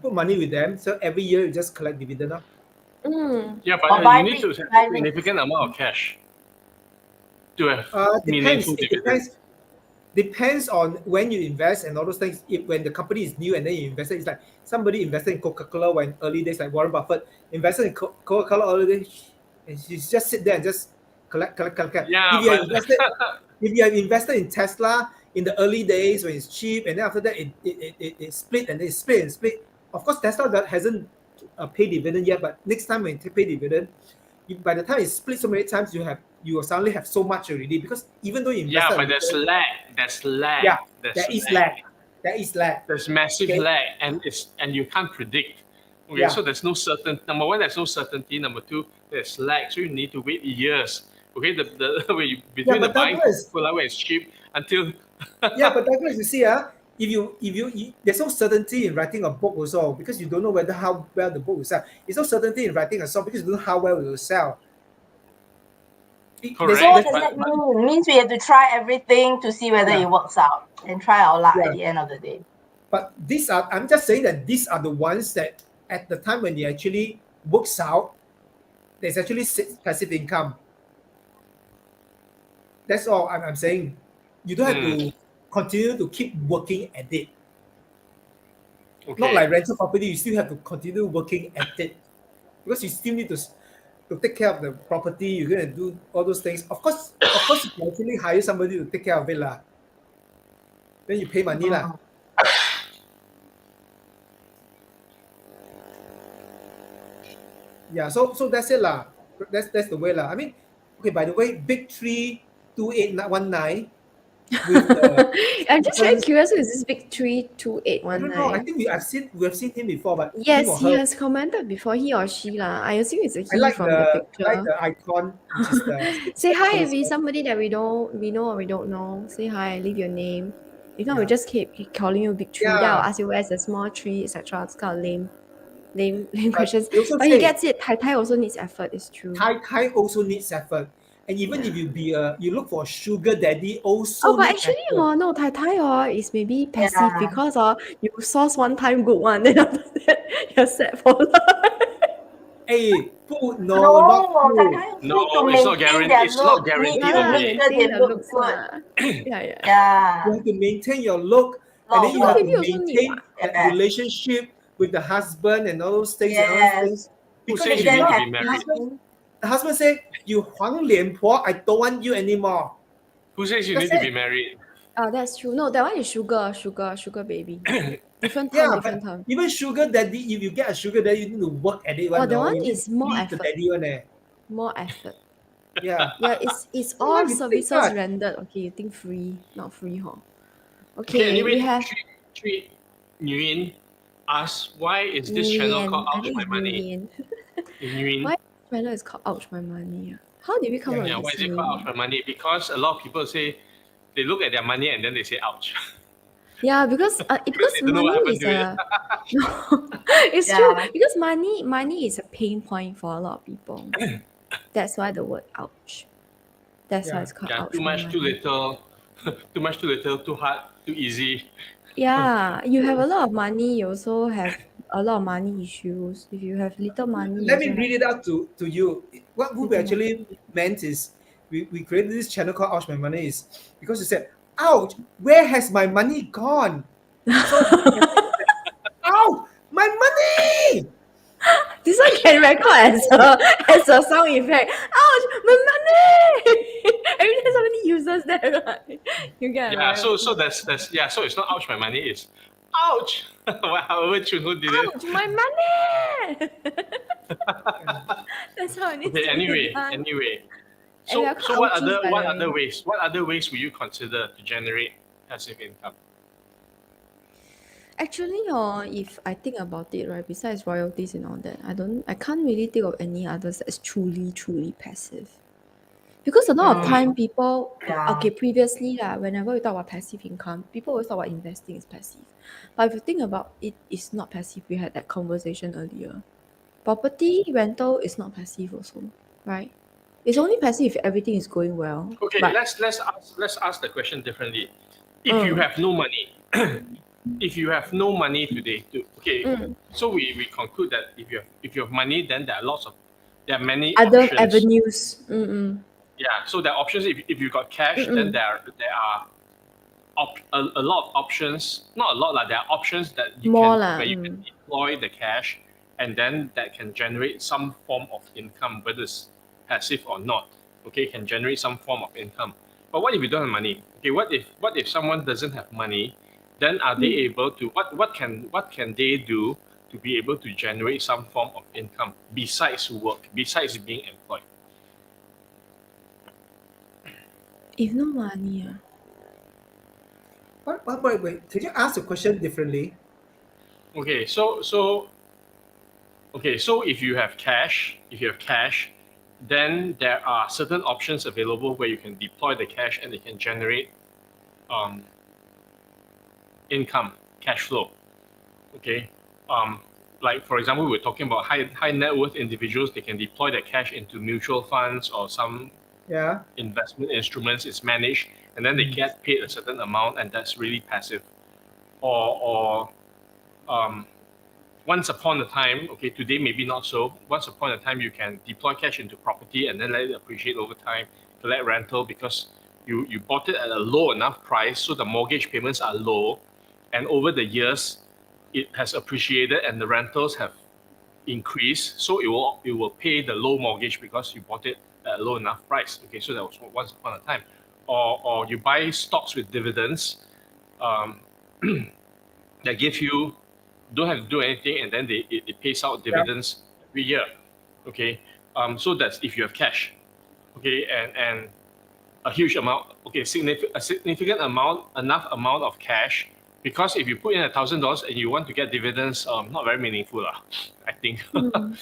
put money with them. So every year you just collect dividend. Yeah, Or but buy you need to REITs, have buy a significant amount of cash to have Depends. meaningful It dividends. depends on when you invest and all those things. If when the company is new and then you invested, it's like somebody invested in Coca-Cola when early days, like Warren Buffett invested in Coca-Cola early days, and he just sit there and just collect. Yeah, If you are but invested, if you have invested in Tesla in the early days when it's cheap, and then after that it split and it split and split. Of course, Tesla that hasn't paid dividend yet, but next time when it pay dividend, by the time it split so many times, you will suddenly have so much already because even though you yeah, invested, but there's lag. There's lag. yeah, There's there is lag. lag. There is lag. There's massive Okay. lag, and you can't predict. Okay, Yeah. so there's no certain. Number one, there's no certainty. Number two, there's lag, so you need to wait years. Okay, between the but buying Douglas- Coca-Cola when it's cheap until Yeah, but Douglas, you see, if you there's no certainty in writing a book also because you don't know whether how well the book will sell. There's no certainty in writing a song because you don't know how well it will sell. Correct. So what there's- does that mean? It means we have to try everything to see whether Yeah. it works out and try our luck Yeah. at the end of the day. But I'm just saying that these are the ones that at the time when it actually works out, there's actually passive income. That's all I'm saying. You don't have to continue to keep working at it. okay. Not like rental property, you still have to continue working at it because you still need to take care of the property. You're gonna do all those things. Of course, you can actually hire somebody to take care of it lah. Then you pay money lah. Yeah, so that's it lah. That's the way lah. I mean, okay. By the way, Big 32819 with the I'm just very difference- curious. Who is this big I don't know. I 32819? think we have seen him before, but him Yes, or he her. has commented before. He or she lah. I assume it's a I he like from the I picture. like the icon, which is the Say hi if it's somebody that we know or we don't know. Say hi, leave your name. If not, we Yeah. just keep calling you big tree. Then Yeah. I'll ask you where's the small tree, etc. It's kind of lame But questions. they also But he say gets it. Tai also needs effort. It's true. Thai also needs effort. And even if you look for a sugar daddy, also Oh, but need actually, effort. no, is maybe passive Yeah. because you source one time good one, then after that you're set for life. Hey, food, no, No, not food. No, need to it's not maintain guaranteed. their It's not look, guaranteed need Yeah, to only. make sure maintain they the look looks good. lah. Yeah. You Yeah. have to maintain your look, and then you No, have to baby also need maintain what? that Yeah. relationship with the husband and all those things and all Yes. those things. Who Because says if you need not, to be the married? husband say, "You 黄脸婆, I don't want you anymore." Who says you That's need to it. be married? That's true. No, that one is sugar baby. Different Yeah, term, but different term. even sugar daddy, if you get a sugar daddy, you need to work at it. Oh, that no? one You need is to more please the effort. daddy one, eh? More effort. Yeah. Yeah, it's Why all you think services that? rendered. Okay, you think free, not free, huh? Okay, Okay, anyway, we have Tri Nguyen asks, why is this channel called I Ouch think My it's Money? Nguyen. Nguyen. Why channel is called Ouch My Money? How did we come up Yeah, with why this is it called Ouch name? My Money? Because a lot of people say they look at their money and then they say ouch. Yeah, because Because they don't know what money happened is to it. no, it's Yeah. true because money is a pain point for a lot of people. That's why the word ouch. That's why Yeah. it's called Yeah, ouch. too My much, too money. little. Too much, too little, too hard, too easy. Yeah, you have a lot of money, you also have a lot of money issues. If you have little money, you Let me also read it out to you. What we Little actually meant is we created this channel called Ouch My Money is because you said, ouch, where has my money gone? So, ouch, my money! This one can record as a sound effect. Ouch, my money! Every time somebody uses that, right? You get Yeah, so royalties. so that's yeah, so it's not ouch my money, it's ouch. However Chun-Ho did it. Ouch, my money! That's how it needs Okay, to be done. anyway. And we are So quite ouchies, by the way. what other ways will you consider to generate passive income? Actually, if I think about it, right, besides royalties and all that, I can't really think of any others that's truly, truly passive. Because a lot of Mm, time people, yeah. okay, previously whenever we talk about passive income, people always talk about investing is passive. But if you think about it, it's not passive. We had that conversation earlier. Property rental is not passive also, right? It's only passive if everything is going well. Okay, But let's ask the question differently. If you mm, have no money, if you have no money today, mm, so we conclude that if you have money, then there are many other options. avenues. Mm-mm, Yeah, so there are options. If you got cash, then mm-mm. there are a lot of options. Not a lot, like there are options that you More can lah. where you can deploy the cash, and then that can generate some form of income, whether it's passive or not. Okay, can generate some form of income. But what if you don't have money? Okay, what if someone doesn't have money? Then are they Mm. able to what can they do to be able to generate some form of income besides work, besides being employed? If no money, Wait. Can you ask the question differently? Okay, so if you have cash, then there are certain options available where you can deploy the cash and it can generate um, income, cash flow. Okay, um, like for example, we're talking about high net worth individuals. They can deploy their cash into mutual funds or some Yeah. investment instruments. It's managed, and then they get paid a certain amount, and that's really passive. Or um, once upon a time, okay, today maybe not so. Once upon a time, you can deploy cash into property and then let it appreciate over time, collect rental because you bought it at a low enough price, so the mortgage payments are low, and over the years, it has appreciated and the rentals have increased, so it will pay the low mortgage because you bought it at a low enough price. Okay, so that was once upon a time. Or you buy stocks with dividends. Um, that give you don't have to do anything and then it pays out Yeah. dividends every year. Okay. So that's if you have cash. Okay, and a huge amount, okay, a significant amount, enough amount of cash. Because if you put in $1,000 and you want to get dividends, not very meaningful, I think. mm.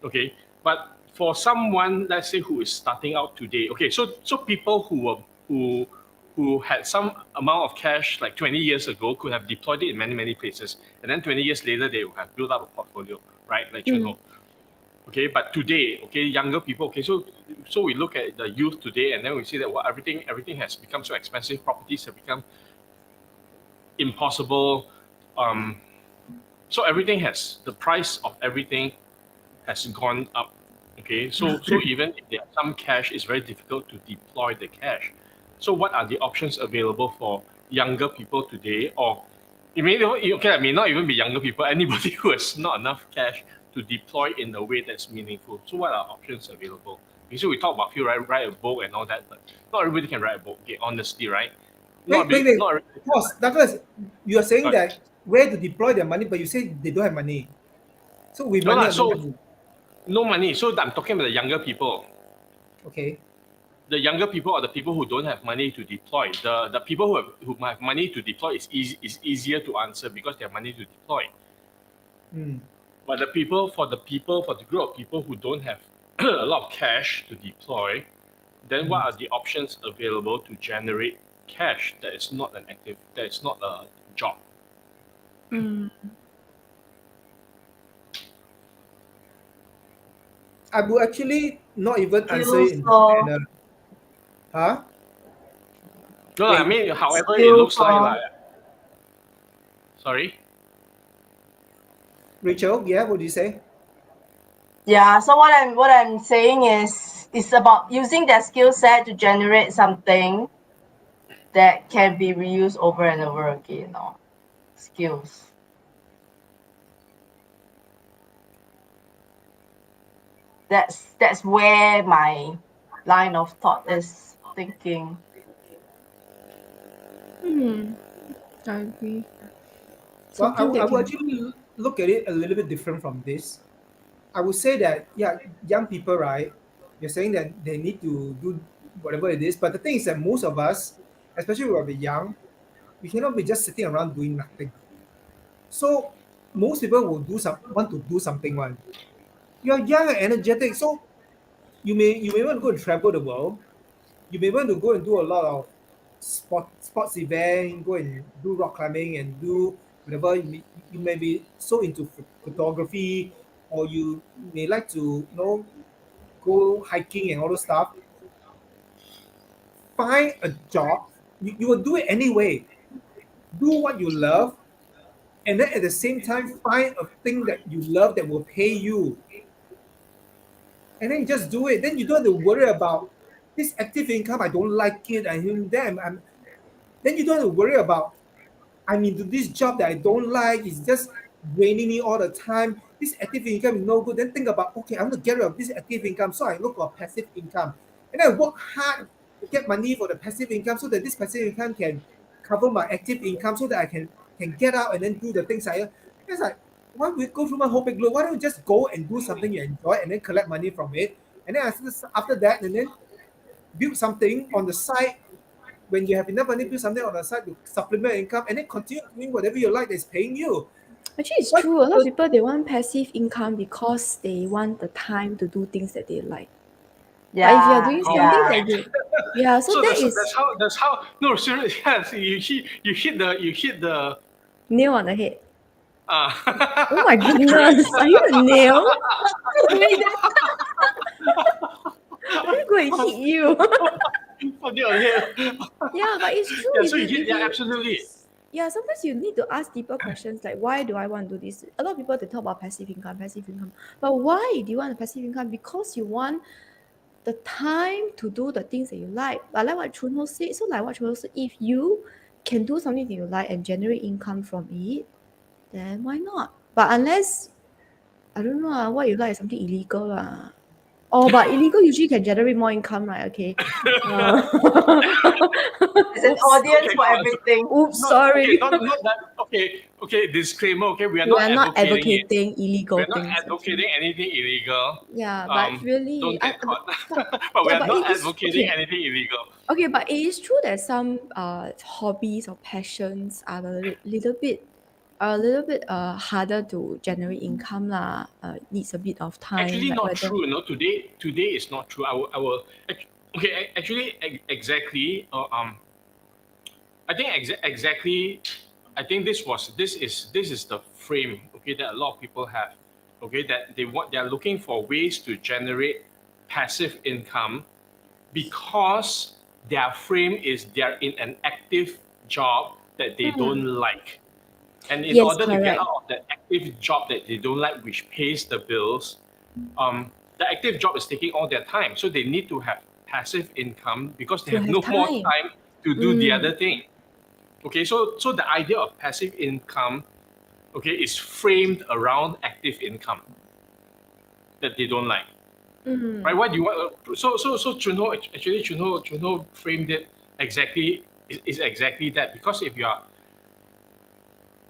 Okay, but for someone, let's say, who is starting out today, okay, so people who had some amount of cash like 20 years ago could have deployed it in many places, and then 20 years later they will have built up a portfolio, right? Like Chun-Ho. Okay, but today, okay, younger people, okay, so we look at the youth today, and then we see that everything has become so expensive. Properties have become impossible. Um, so everything has the price of everything has gone up. Okay, so even if they have some cash, it's very difficult to deploy the cash. So what are the options available for younger people today, or it may not even be younger people, anybody who has not enough cash to deploy in a way that's meaningful. So what are options available? Okay, so we talk about people write a book and all that, but not everybody can write a book. Okay, honestly, right? Wait. Not everybody can Pause. Douglas, you are saying write. that where to deploy their money, but you say they don't have money. So with No money lah. or no So money? no money. So I'm talking about the younger people. Okay. The younger people are the people who don't have money to deploy. The people who have money to deploy is easier to answer because they have money to deploy. Mm. But for the group of people who don't have a lot of cash to deploy, then what are the options available to generate cash that is not a job? Mm. I would actually not even answer it Skills in this or manner. Huh? No, I Wait, mean, however it skills looks or sorry. Rachel, yeah, what do you say? yeah. So what I'm saying is it's about using their skill set to generate something that can be reused over and over again. Or skills. That's where my line of thought is thinking. I agree. Well, Something I that would can. actually look at it a little bit different from this. I would say that, yeah, young people, right? You're saying that they need to do whatever it is, but the thing is that most of us, especially when we're young, we cannot be just sitting around doing nothing. So most people will want to do something. One, you're young and energetic, so you may want to go and travel the world. You may want to go and do a lot of sports event, go and do rock climbing and do whatever. You may be so into photography, or you may like to go hiking and all those stuff. Find a job. You will do it anyway. Do what you love, and then at the same time find a thing that you love that will pay you, and then just do it. Then you don't have to worry about this active income. I don't like it. I mean, damn. Then you don't have to worry about, I'm into this job that I don't like. It's just draining me all the time. This active income is no good. Then think about, okay, I'm gonna get rid of this active income. So I look for passive income. And then I work hard to get money for the passive income so that this passive income can cover my active income so that I can get out and then do the things I. It's like, why we go through my whole big load? Why don't you just go and do something you enjoy and then collect money from it? And then after that, and then build something on the side. When you have enough money, build something on the side to supplement income, and then continue doing whatever you like that's paying you. Actually, it's Why true. A lot of people? people they want passive income because they want the time to do things that they like. But if you're Yeah, doing something yeah. that Correct. you, yeah, so So that that's is how no seriously, yes, you hit the nail on the head. Oh my correct. goodness, are you a nail? Wait, I'm going to hit you. Something on here. Yeah, but it's true. Yeah, If so you you hit, if yeah, you absolutely. yeah, sometimes you need to ask deeper questions like why do I want to do this? A lot of people they talk about passive income, passive income. But why do you want a passive income? Because you want the time to do the things that you like. But like what Chunho said, so like what Chunho said, if you can do something that you like and generate income from it, then why not? But unless I don't know what you like is something illegal Oh, but illegal usually can generate more income, right? Okay. Uh, there's an oops, audience Okay, for not, everything. oops, not okay, sorry. not that. Okay. Disclaimer. Okay, we are We not are not advocating it. advocating illegal We're not things. Okay. advocating anything illegal. Yeah, but really, Don't get caught. but, But we yeah, are but not it is advocating okay. anything illegal. Okay, but it is true that some hobbies or passions are a little bit harder to generate income lah. Needs a bit of time, Actually, like not whether. true. No, today is not true. Okay, actually, exactly. I think exactly. I think this is the frame. Okay, that a lot of people have. Okay, that they are looking for ways to generate passive income because their frame is they're in an active job that they don't like. And in Yes, order to get correct. out of that active job that they don't like, which pays the bills, the active job is taking all their time. So they need to have passive income because they To have have no more time. time to do the Mm, other thing. Okay, so the idea of passive income, okay, is framed around active income that they don't like. mm. Right? What do you want? So Chunho framed it exactly is exactly that because if you are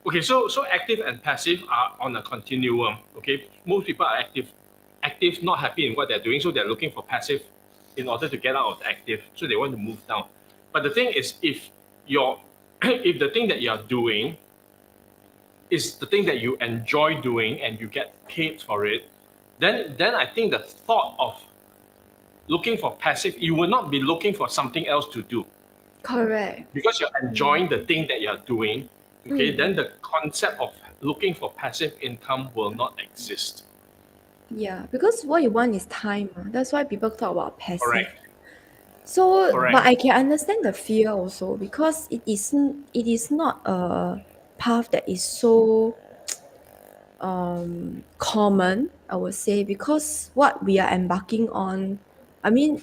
okay, so active and passive are on a continuum. Okay, most people are active, not happy in what they're doing, so they're looking for passive in order to get out of the active. So they want to move down. But the thing is, if you're if the thing that you're doing is the thing that you enjoy doing and you get paid for it, then I think the thought of looking for passive, you will not be looking for something else to do Correct. because you're enjoying the thing that you're doing. Okay, Mm. then the concept of looking for passive income will not exist. Yeah, because what you want is time. That's why people talk about passive. Correct. So, but Correct. I can understand the fear also because it is not a path that is so common, I would say, because what we are embarking on, I mean,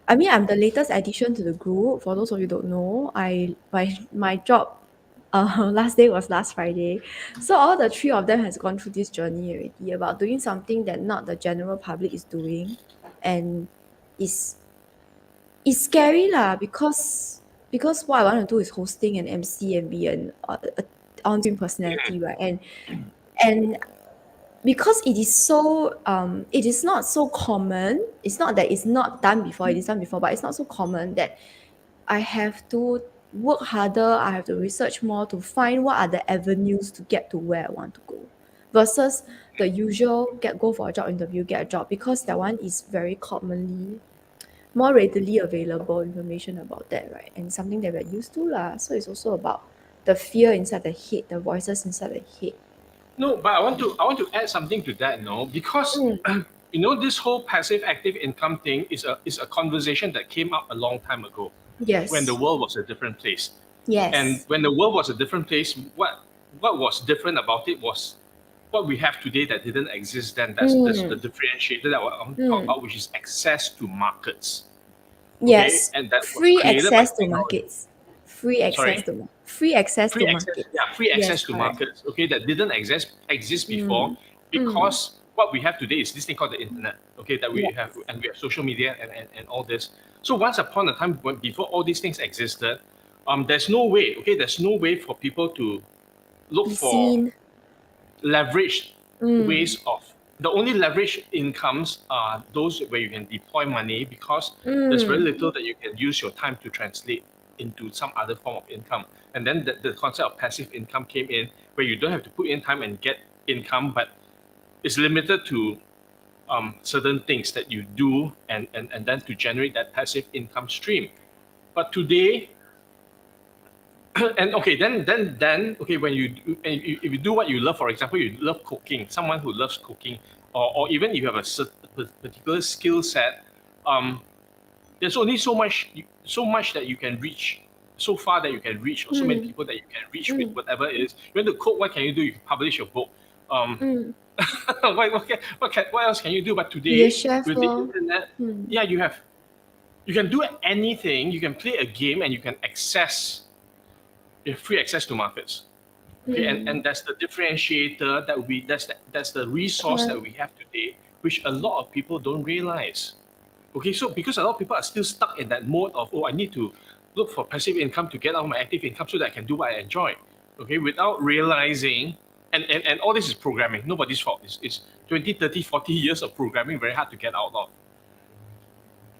I'm the latest addition to the group. For those of you who don't know, my job last day was last Friday. So all the three of them has gone through this journey already about doing something that not the general public is doing, and is scary lah because because what I want to do is hosting and MC and be an on-screen personality, right? And because it is not so common. It's not that it's not done before. It is done before, but it's not so common that I have to work harder. I have to research more to find what are the avenues to get to where I want to go, versus the usual go for a job interview, get a job, because that one is very commonly more readily available information about that, right? And something that we're used to lah. So it's also about the fear inside the head, the voices inside the head. No, but I want to add something to that, no, because you know, this whole passive active income thing is a conversation that came up a long time ago Yes. when the world was a different place. yes. And when the world was a different place, what was different about it was what we have today that didn't exist then. That's the differentiator that I want to talk about, which is access to markets. Yes. And that was Free created by access to technology. markets. Free access Sorry? to free access Free to access, markets. free Yes, access to correct. markets, okay, that didn't exist before, because what we have today is this thing called the internet, okay, that we Yes. have, and we have social media and all this. So once upon a time, before all these things existed, there's no way for people to look Be for seen. leveraged ways of. The only leveraged incomes are those where you can deploy money, because there's very little that you can use your time to translate into some other form of income. And then the concept of passive income came in, where you don't have to put in time and get income, but it's limited to certain things that you do, and then to generate that passive income stream. But today, and okay, then okay, when if you do what you love, for example, you love cooking, someone who loves cooking, or even you have a particular skill set, there's only so much that you can reach, so far that you can reach, or so many people that you can reach with whatever it is. You want to cook, what can you do? You can publish your book. What else can you do? But Be today, a chef, with the lor. internet, yeah, you can do anything. You can play a game, and you can you have free access to markets. Okay, and that's the differentiator that's the resource that we have today, which a lot of people don't realize. Okay, so because a lot of people are still stuck in that mode of, I need to look for passive income to get out of my active income so that I can do what I enjoy. Okay, without realizing, and all this is programming, nobody's fault. It's 20, 30, 40 years of programming, very hard to get out of.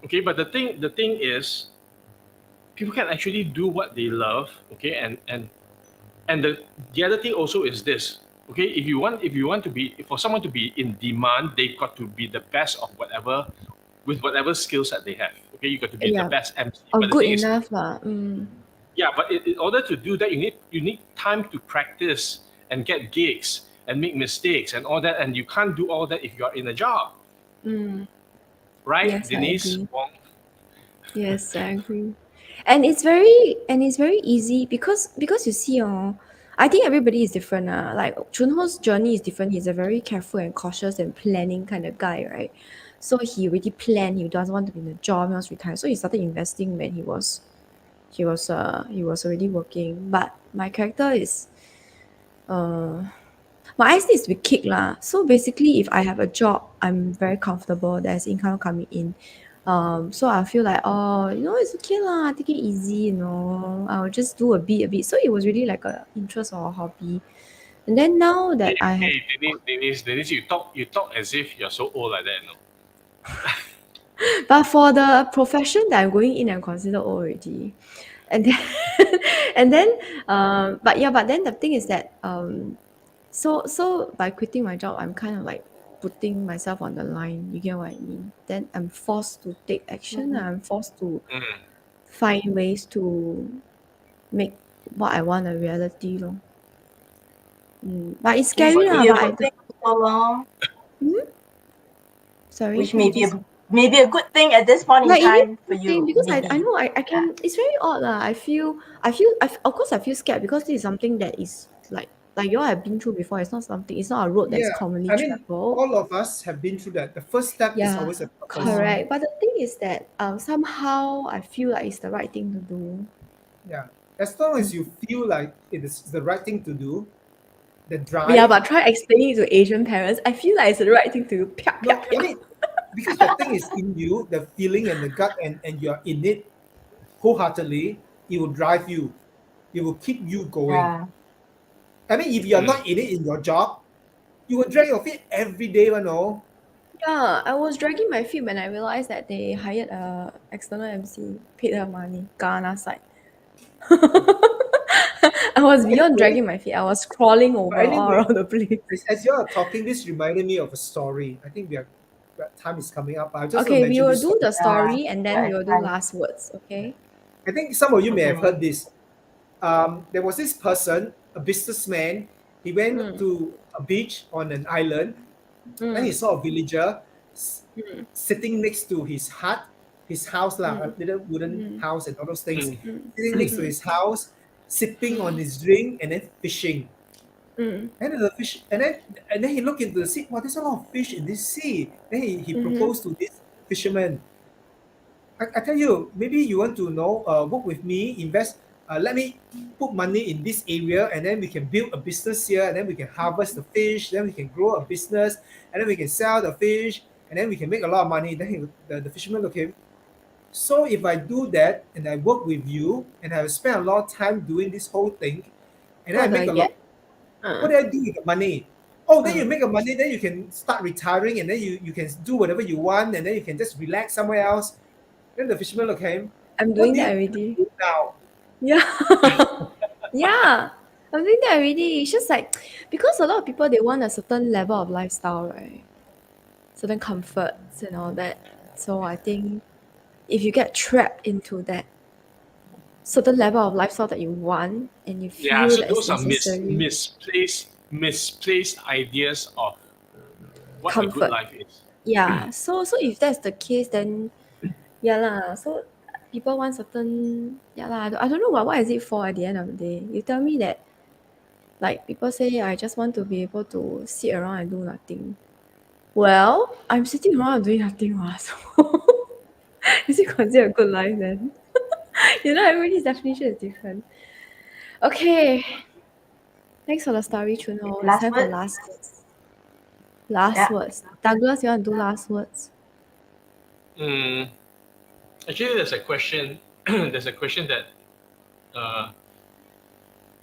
Okay, but the thing is, people can actually do what they love. Okay, and the other thing also is this. Okay, if you want to be, for someone to be in demand, they've got to be the best of whatever, with whatever skills that they have. Okay, you got to be Yeah. the best MC. Or But the good thing is, enough lah. yeah, but in order to do that, you need time to practice and get gigs and make mistakes and all that, and you can't do all that if you are in a job, right, Yes, I Denise? agree. Wong? Yes, I agree. And it's very easy because you see, I think everybody is different. Like Chunho's journey is different. He's a very careful and cautious and planning kind of guy, right? So he already planned. He doesn't want to be in a job. He wants to retire. So he started investing when he was already working. But my character is my eyes needs to be kicked lah. So basically, if I have a job, I'm very comfortable. There's income coming in. So I feel like, it's okay lah. Take it easy, I'll just do a bit. So it was really like a interest or a hobby. And then now that I have, Hey, Denise, you talk as if you're so old like that, no? but for the profession that I'm going in, I'm considered old already. And then, but then the thing is that, so by quitting my job, I'm kind of like putting myself on the line. You get what I mean? Then I'm forced to take action. I'm forced to find ways to make what I want a reality, lor. But it's scary Which lah. may be a But good thing also, lor. sorry. Which can may you be just- maybe a good thing at this point in like it time is for a thing you. because I maybe. know I can. It's very odd lah. I feel of course I feel scared because this is something that is like you all have been through before. It's not a road that's commonly I mean, traveled. all of us have been through that. The first step is Yeah, always a purpose. correct. But the thing is that somehow I feel like it's the right thing to do. Yeah. As long as you feel like it is the right thing to do, the drive. Yeah, but try explaining it to Asian parents. I feel like it's the right thing to do. Pia, No, pia, pia. I mean, because the thing is in you, the feeling and the gut, and you're in it wholeheartedly. it will drive you. It will keep you going. Yeah. I mean, if you're Mm. not in it in your job, you will drag your feet every day, you know. Yeah, I was dragging my feet when I realized that they hired a external MC, paid her money, Ghana side. I was beyond Anyway, dragging my feet. I was crawling but over all anyway, around the place. as you are talking, this reminded me of a story. I think time is coming up. I just want to Okay, we mention will this do story. the Yeah. story and then Yeah. we will do last words, okay? I think some of you may have Okay. heard this. There was this person, a businessman. He went Mm, to a beach on an island. Then he mm, saw a villager mm, sitting next to his hut, his house, lah, a mm, little wooden mm, house and all those things. Mm. mm, Sitting next to mm, his house, sipping on his drink and then fishing. mm, And the fish, and then he looked into the sea. Wow, there's a lot of fish in this sea. Then he mhm, proposed to this fisherman. I tell you, maybe you want to know, work with me, invest. Let me put money in this area, and then we can build a business here, and then we can harvest the fish, then we can grow a business, and then we can sell the fish, and then we can make a lot of money. Then the fisherman look at him. So if I do that and I work with you and I spend a lot of time doing this whole thing, and then I what do I make a lot, get? what Uh, do I do with the money? Oh, then you uh, make a money, then you can start retiring, and then you can do whatever you want, and then you can just relax somewhere else. Then the fisherman look at him. I'm What doing do you that want to already. do now? Yeah. Yeah. I'm doing that already. It's just like because a lot of people they want a certain level of lifestyle, right? Certain comforts and all that. So I think if you get trapped into that certain level of lifestyle that you want and you Yeah, feel so that it's those are necessary, misplaced ideas of what a good comfort. life is. Yeah. So if that's the case, then yeah lah. So people want certain yeah lah. I don't know what is it for at the end of the day. You tell me that like people say I just want to be able to sit around and do nothing. Well, I'm sitting around and doing nothing. So is it considered a good life then? Everybody's definition is different. Okay. Thanks for the story, Chuno. It's Last time for word. last words. Last Yeah. words. Douglas, you want to do last words? Mm, actually, there's a question. There's a question that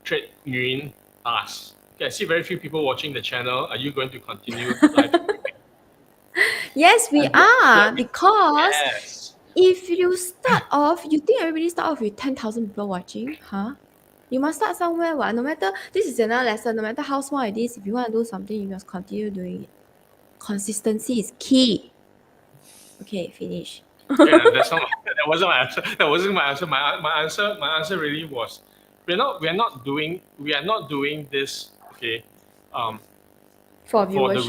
Trade Yun asked. Okay, I see very few people watching the channel. Are you going to continue live streaming? Yes, we are. Because Yes. if you start off, you think everybody start off with 10,000 people watching? Huh? You must start somewhere. What? No matter, this is another lesson. No matter how small it is, if you want to do something, you must continue doing it. Consistency is key. Okay, finish. Yeah, that wasn't my answer. That wasn't my answer. My answer really was we are not doing this, okay, um For for the viewership.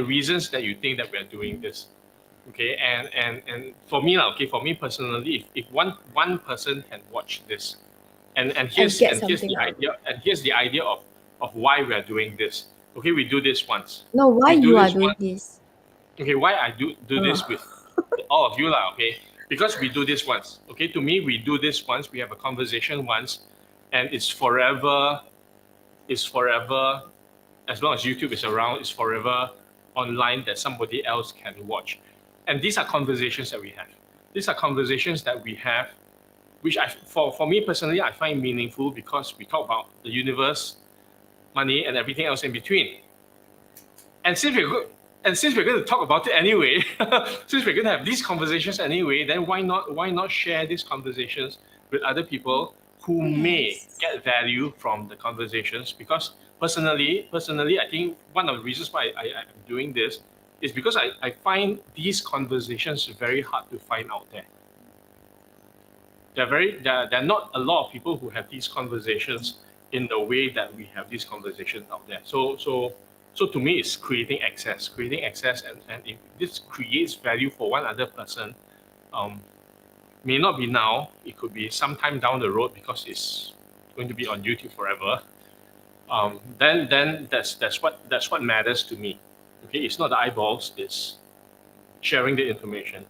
reasons that you think that we are doing this. Okay, and for me, for me personally, if one person can watch this and here's get and here's something the out of idea of why we are doing this. Okay, we do this once. No, why We do you are this doing once. this? Okay, why I do this with all of you lah, okay? Because we do this once. Okay, to me, we do this once, we have a conversation once, and it's forever, as long as YouTube is around, it's forever online that somebody else can watch. And these are conversations that we have. These are conversations that we have, which for me personally, I find meaningful because we talk about the universe, money, and everything else in between. And since we're going to talk about it anyway, since we're going to have these conversations anyway, then why not share these conversations with other people who may get value from the conversations? Because personally, I think one of the reasons why I'm doing this is because I find these conversations very hard to find out there. There are not a lot of people who have these conversations in the way that we have these conversations out there. So to me, it's creating access, and if this creates value for one other person, may not be now, it could be sometime down the road because it's going to be on YouTube forever. Then that's what matters to me. Okay, it's not the eyeballs, it's sharing the information.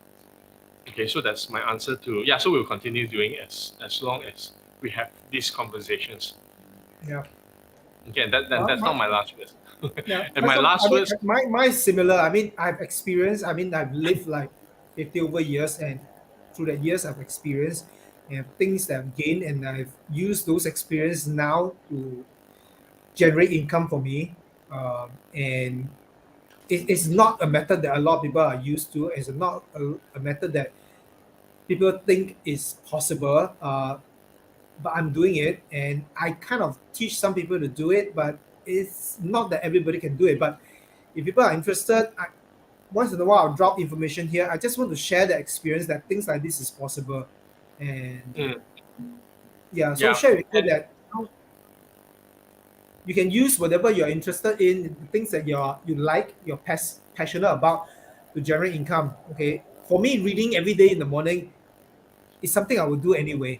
Okay, so that's my answer to so we'll continue doing as long as we have these conversations. Yeah. Okay, that's not my last word. Yeah. And my last words. Mine is similar. I mean, I've experienced. I mean, I've lived like 50 over years, and through the years, I've experienced. and things that I've gained, and I've used those experiences now to generate income for me. And it's not a method that a lot of people are used to. It's not a method that people think is possible. But I'm doing it, and I kind of teach some people to do it, but it's not that everybody can do it. But if people are interested, once in a while I'll drop information here. I just want to share the experience that things like this is possible. And Mm. yeah, so Yeah. share with you And- that you can use whatever you're interested in, the things that you like, you're passionate about, to generate income. Okay, for me, reading every day in the morning is something I would do anyway.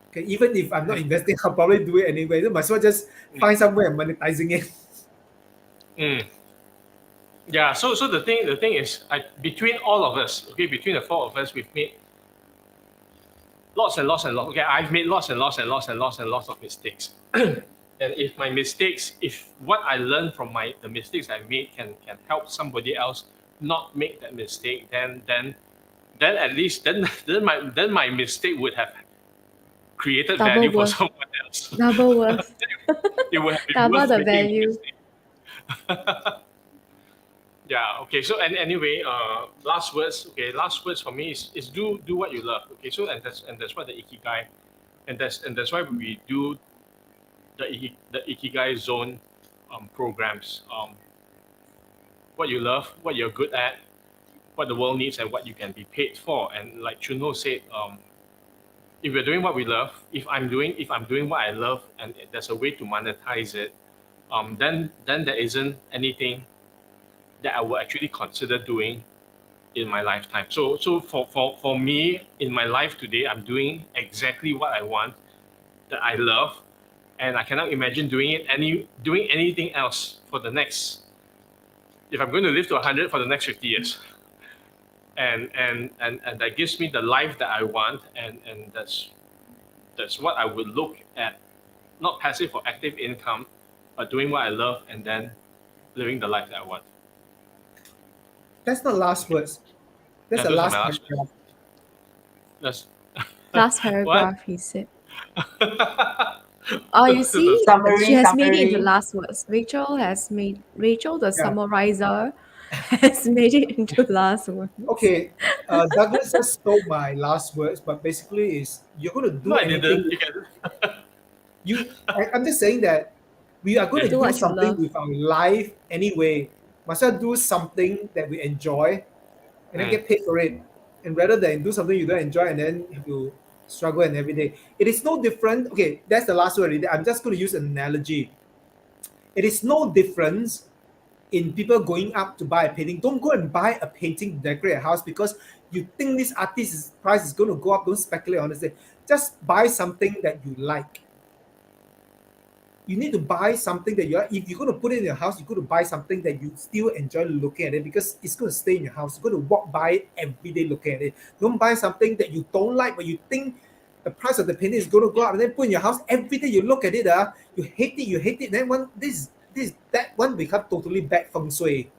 Okay, even if I'm not investing, I'll probably do it anyway. So might as well just find some way of monetizing it. Mm. Yeah. So the thing is, between all of us, okay, between the four of us, we've made lots and lots and lots. Okay, I've made lots and lots and lots and lots and lots of mistakes. And if my mistakes, if what I learned from the mistakes I made can help somebody else not make that mistake, then at least then my mistake would have created Double value for worth. someone else. Double worth. It would have been Double worth the making value. mistake. Yeah. Okay. So anyway, last words. Okay. Last words for me is do what you love. Okay. So and that's what the ikigai, and that's why we do the ikigai zone programs. What you love, what you're good at, what the world needs, and what you can be paid for. And like Chunho said, if we're doing what we love, if I'm doing what I love, and there's a way to monetize it, then there isn't anything that I will actually consider doing in my lifetime. So for me in my life today, I'm doing exactly what I want, that I love, and I cannot imagine doing anything else for the next. If I'm going to live to 100 for the next 50 years, and that gives me the life that I want, and that's what I would look at, not passive or active income, but doing what I love and then living the life that I want. That's not last words. That's Yeah, the those are last my last paragraph. That's Last what? paragraph, he said. Oh, you see, Summary, she has made it into summary. last words. Rachel, the Yeah. summarizer, has made it into last words. Okay, Douglas just stole my last words, but basically is you're going to do No, I anything. didn't. You can. I'm just saying that we are going to Do do what you something love. with our life anyway. Must well do something that we enjoy and then Mm. get paid for it. And rather than do something you don't enjoy and then have to struggle and every day. It is no different. Okay, that's the last word. I'm just going to use an analogy. It is no difference in people going up to buy a painting. Don't go and buy a painting to decorate a house because you think this artist's price is going to go up. Don't speculate on it. Just buy something that you like. You need to buy something that you are. If you're going to put it in your house, you're going to buy something that you still enjoy looking at it because it's going to stay in your house. You're going to walk by it every day looking at it. Don't buy something that you don't like, but you think the price of the painting is going to go up, and then put in your house every day. You look at it, you hate it. Then that one become totally bad feng shui.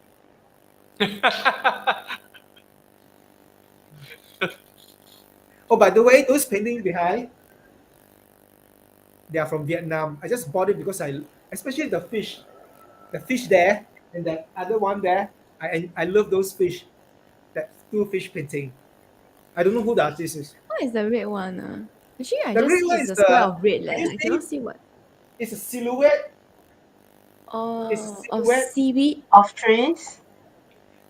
Oh, by the way, those paintings behind, they are from Vietnam. I just bought it because especially the fish there, and that other one there. I love those fish. That two fish painting. I don't know who the artist is. What is the red one? Actually, I The just red see one it's is a square the. of red. Can you I cannot see? see what. It's a silhouette. It's a Oh, of silhouette seaweed. Of trees.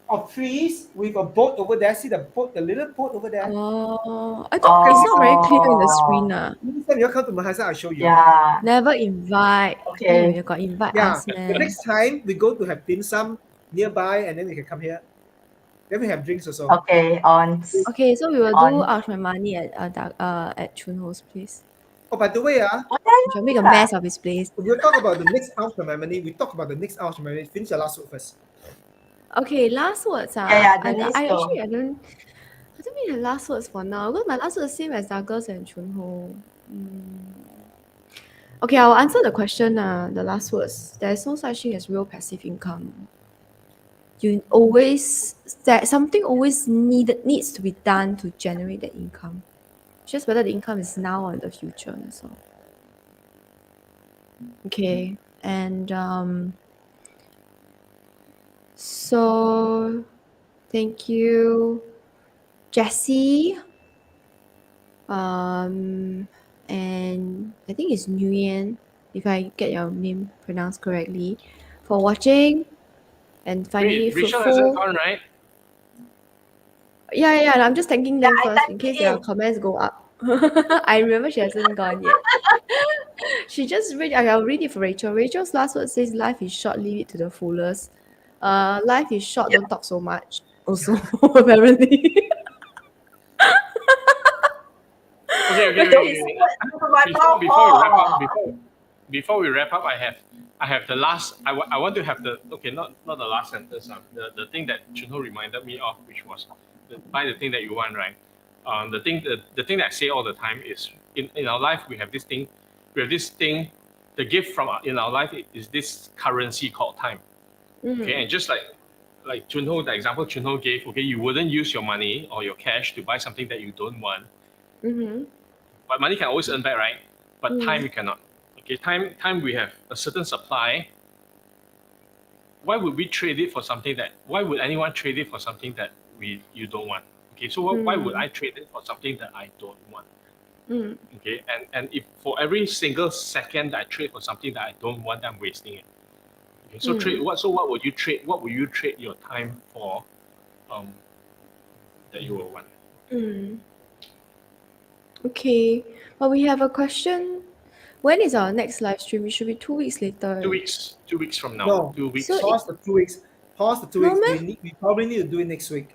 of trees with a boat over there. See the boat, the little boat over there. Oh, I think it's not very clear in the screen. Next time you come to Mahasa, I'll show you. Yeah. Never invite. Okay. You got invite Yeah. us, The man. next time we go to have dim sum nearby, and then we can come here. Then we have drinks also. Okay. On. Okay, so we will do On. Out My Money at Chunho's place. Oh, by the way, We shall make a mess of his place. we'll talk about the next house for my money. We talk about the next house for my money. Finish the last word first. Okay, last words. Yeah, Denise, I go. actually I don't mean the last words for now because my last words is the same as Douglas and Chunho. Okay, I'll answer the question. The last words. There is no such thing as real passive income. Something always needs to be done to generate that income. Just whether the income is now or in the future. That's all. Okay, and so thank you, Jessie. And I think it's Nguyen, if I get your name pronounced correctly, for watching and finding Wait, it Rachel hasn't fruitful. gone, right? Yeah, and I'm just thanking them I first typed in it case their in. comments go up. I remember she hasn't gone yet. She just read. I'll read it for Rachel. Rachel's last word says, "Life is short, live it to the fullest." Life is short, Yeah. don't talk so much. Also, apparently. Okay, okay, But wait, Don't wait, it's put wait. words into my Before mouth. before we wrap up, Oh. before we wrap up, I have the last. I want to have the okay, not the last sentence. The thing that Chunho reminded me of, which was buy the thing that you want, right? The thing that I say all the time is in our life we have this thing, the gift from in our life is this currency called time. Okay, and just like Chunho, the example Chunho gave, okay, you wouldn't use your money or your cash to buy something that you don't want. Mm-hmm. But money can always earn back, right? But Mm. time you cannot. Okay, time we have a certain supply. Why would we trade it for something that? Why would anyone trade it for something that you don't want? Okay, so why would I trade it for something that I don't want? Mm. Okay, and if for every single second that I trade for something that I don't want, I'm wasting it. Okay, so trade what? So what would you trade? What would you trade your time for? That you will want. Mm. Okay. Well, we have a question. When is our next live stream? It should be 2 weeks later. 2 weeks from now. No. 2 weeks. So Pause the 2 weeks. Pause the 2 weeks. No, We probably need to do it next week.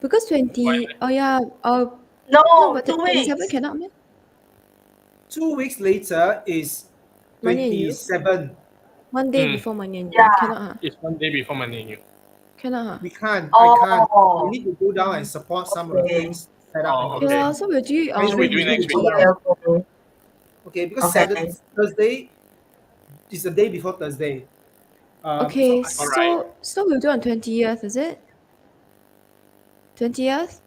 because 20. Why? Oh yeah. No, No, but 2 weeks. 27 cannot, man. 2 weeks later is Money and you. 27. One day Mm. before money and you. Yeah. Cannot, huh? It's one day before money and you. Cannot, huh? We can't. I can't. Oh. We need to go down and support some of the Okay. things set up. Oh, and Okay, everything. lor, so we'll do it Wednesday we're on doing we need next to week. go down. Okay. Okay, because Okay. Thursday is the day before Thursday. Okay, So Alright. so we'll do on 20th, is it? 20th?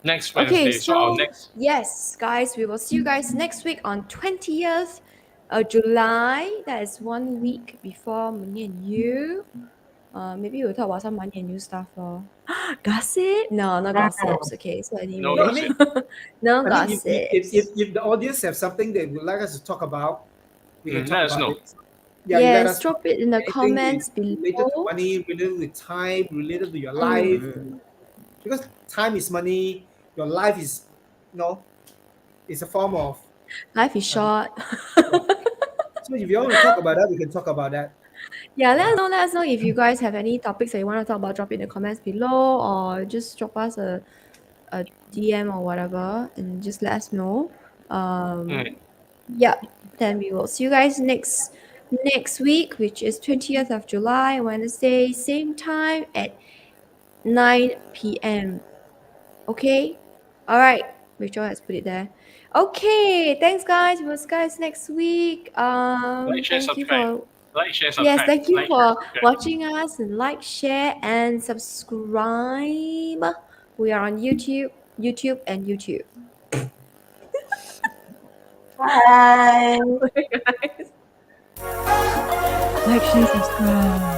Next Okay, Wednesday. So our so next. yes, guys, we will see you guys next week on 20th of July. That is 1 week before Money and You. Maybe we'll talk about some Money and You stuff. Gossip? No, not gossips. Okay, so anyway, No No, I mean- gossip. no I mean, gossips. if the audience have something they would like us to talk about, we can Let talk us about know. it. Yeah, you let Yes, us drop it in the anything comments related to below. money, related to time, related to your life. Because time is money, your life is, it's a form of. Life is short. So if you want to talk about that, we can talk about that. Yeah, let us know if you guys have any topics that you want to talk about. Drop it in the comments below, or just drop us a DM or whatever, and just let us know. Yeah, then we will see you guys next week, which is 20th of July, Wednesday, same time at 9 p.m. Okay? All right. Rachel has put it there. Okay, thanks guys. We'll see you guys next week. Like, share, Thank you subscribe. for Like, share, subscribe. Yes, thank you Like, for share, subscribe. watching us, and like, share, and subscribe. We are on YouTube, and YouTube. Bye. Like, share, subscribe.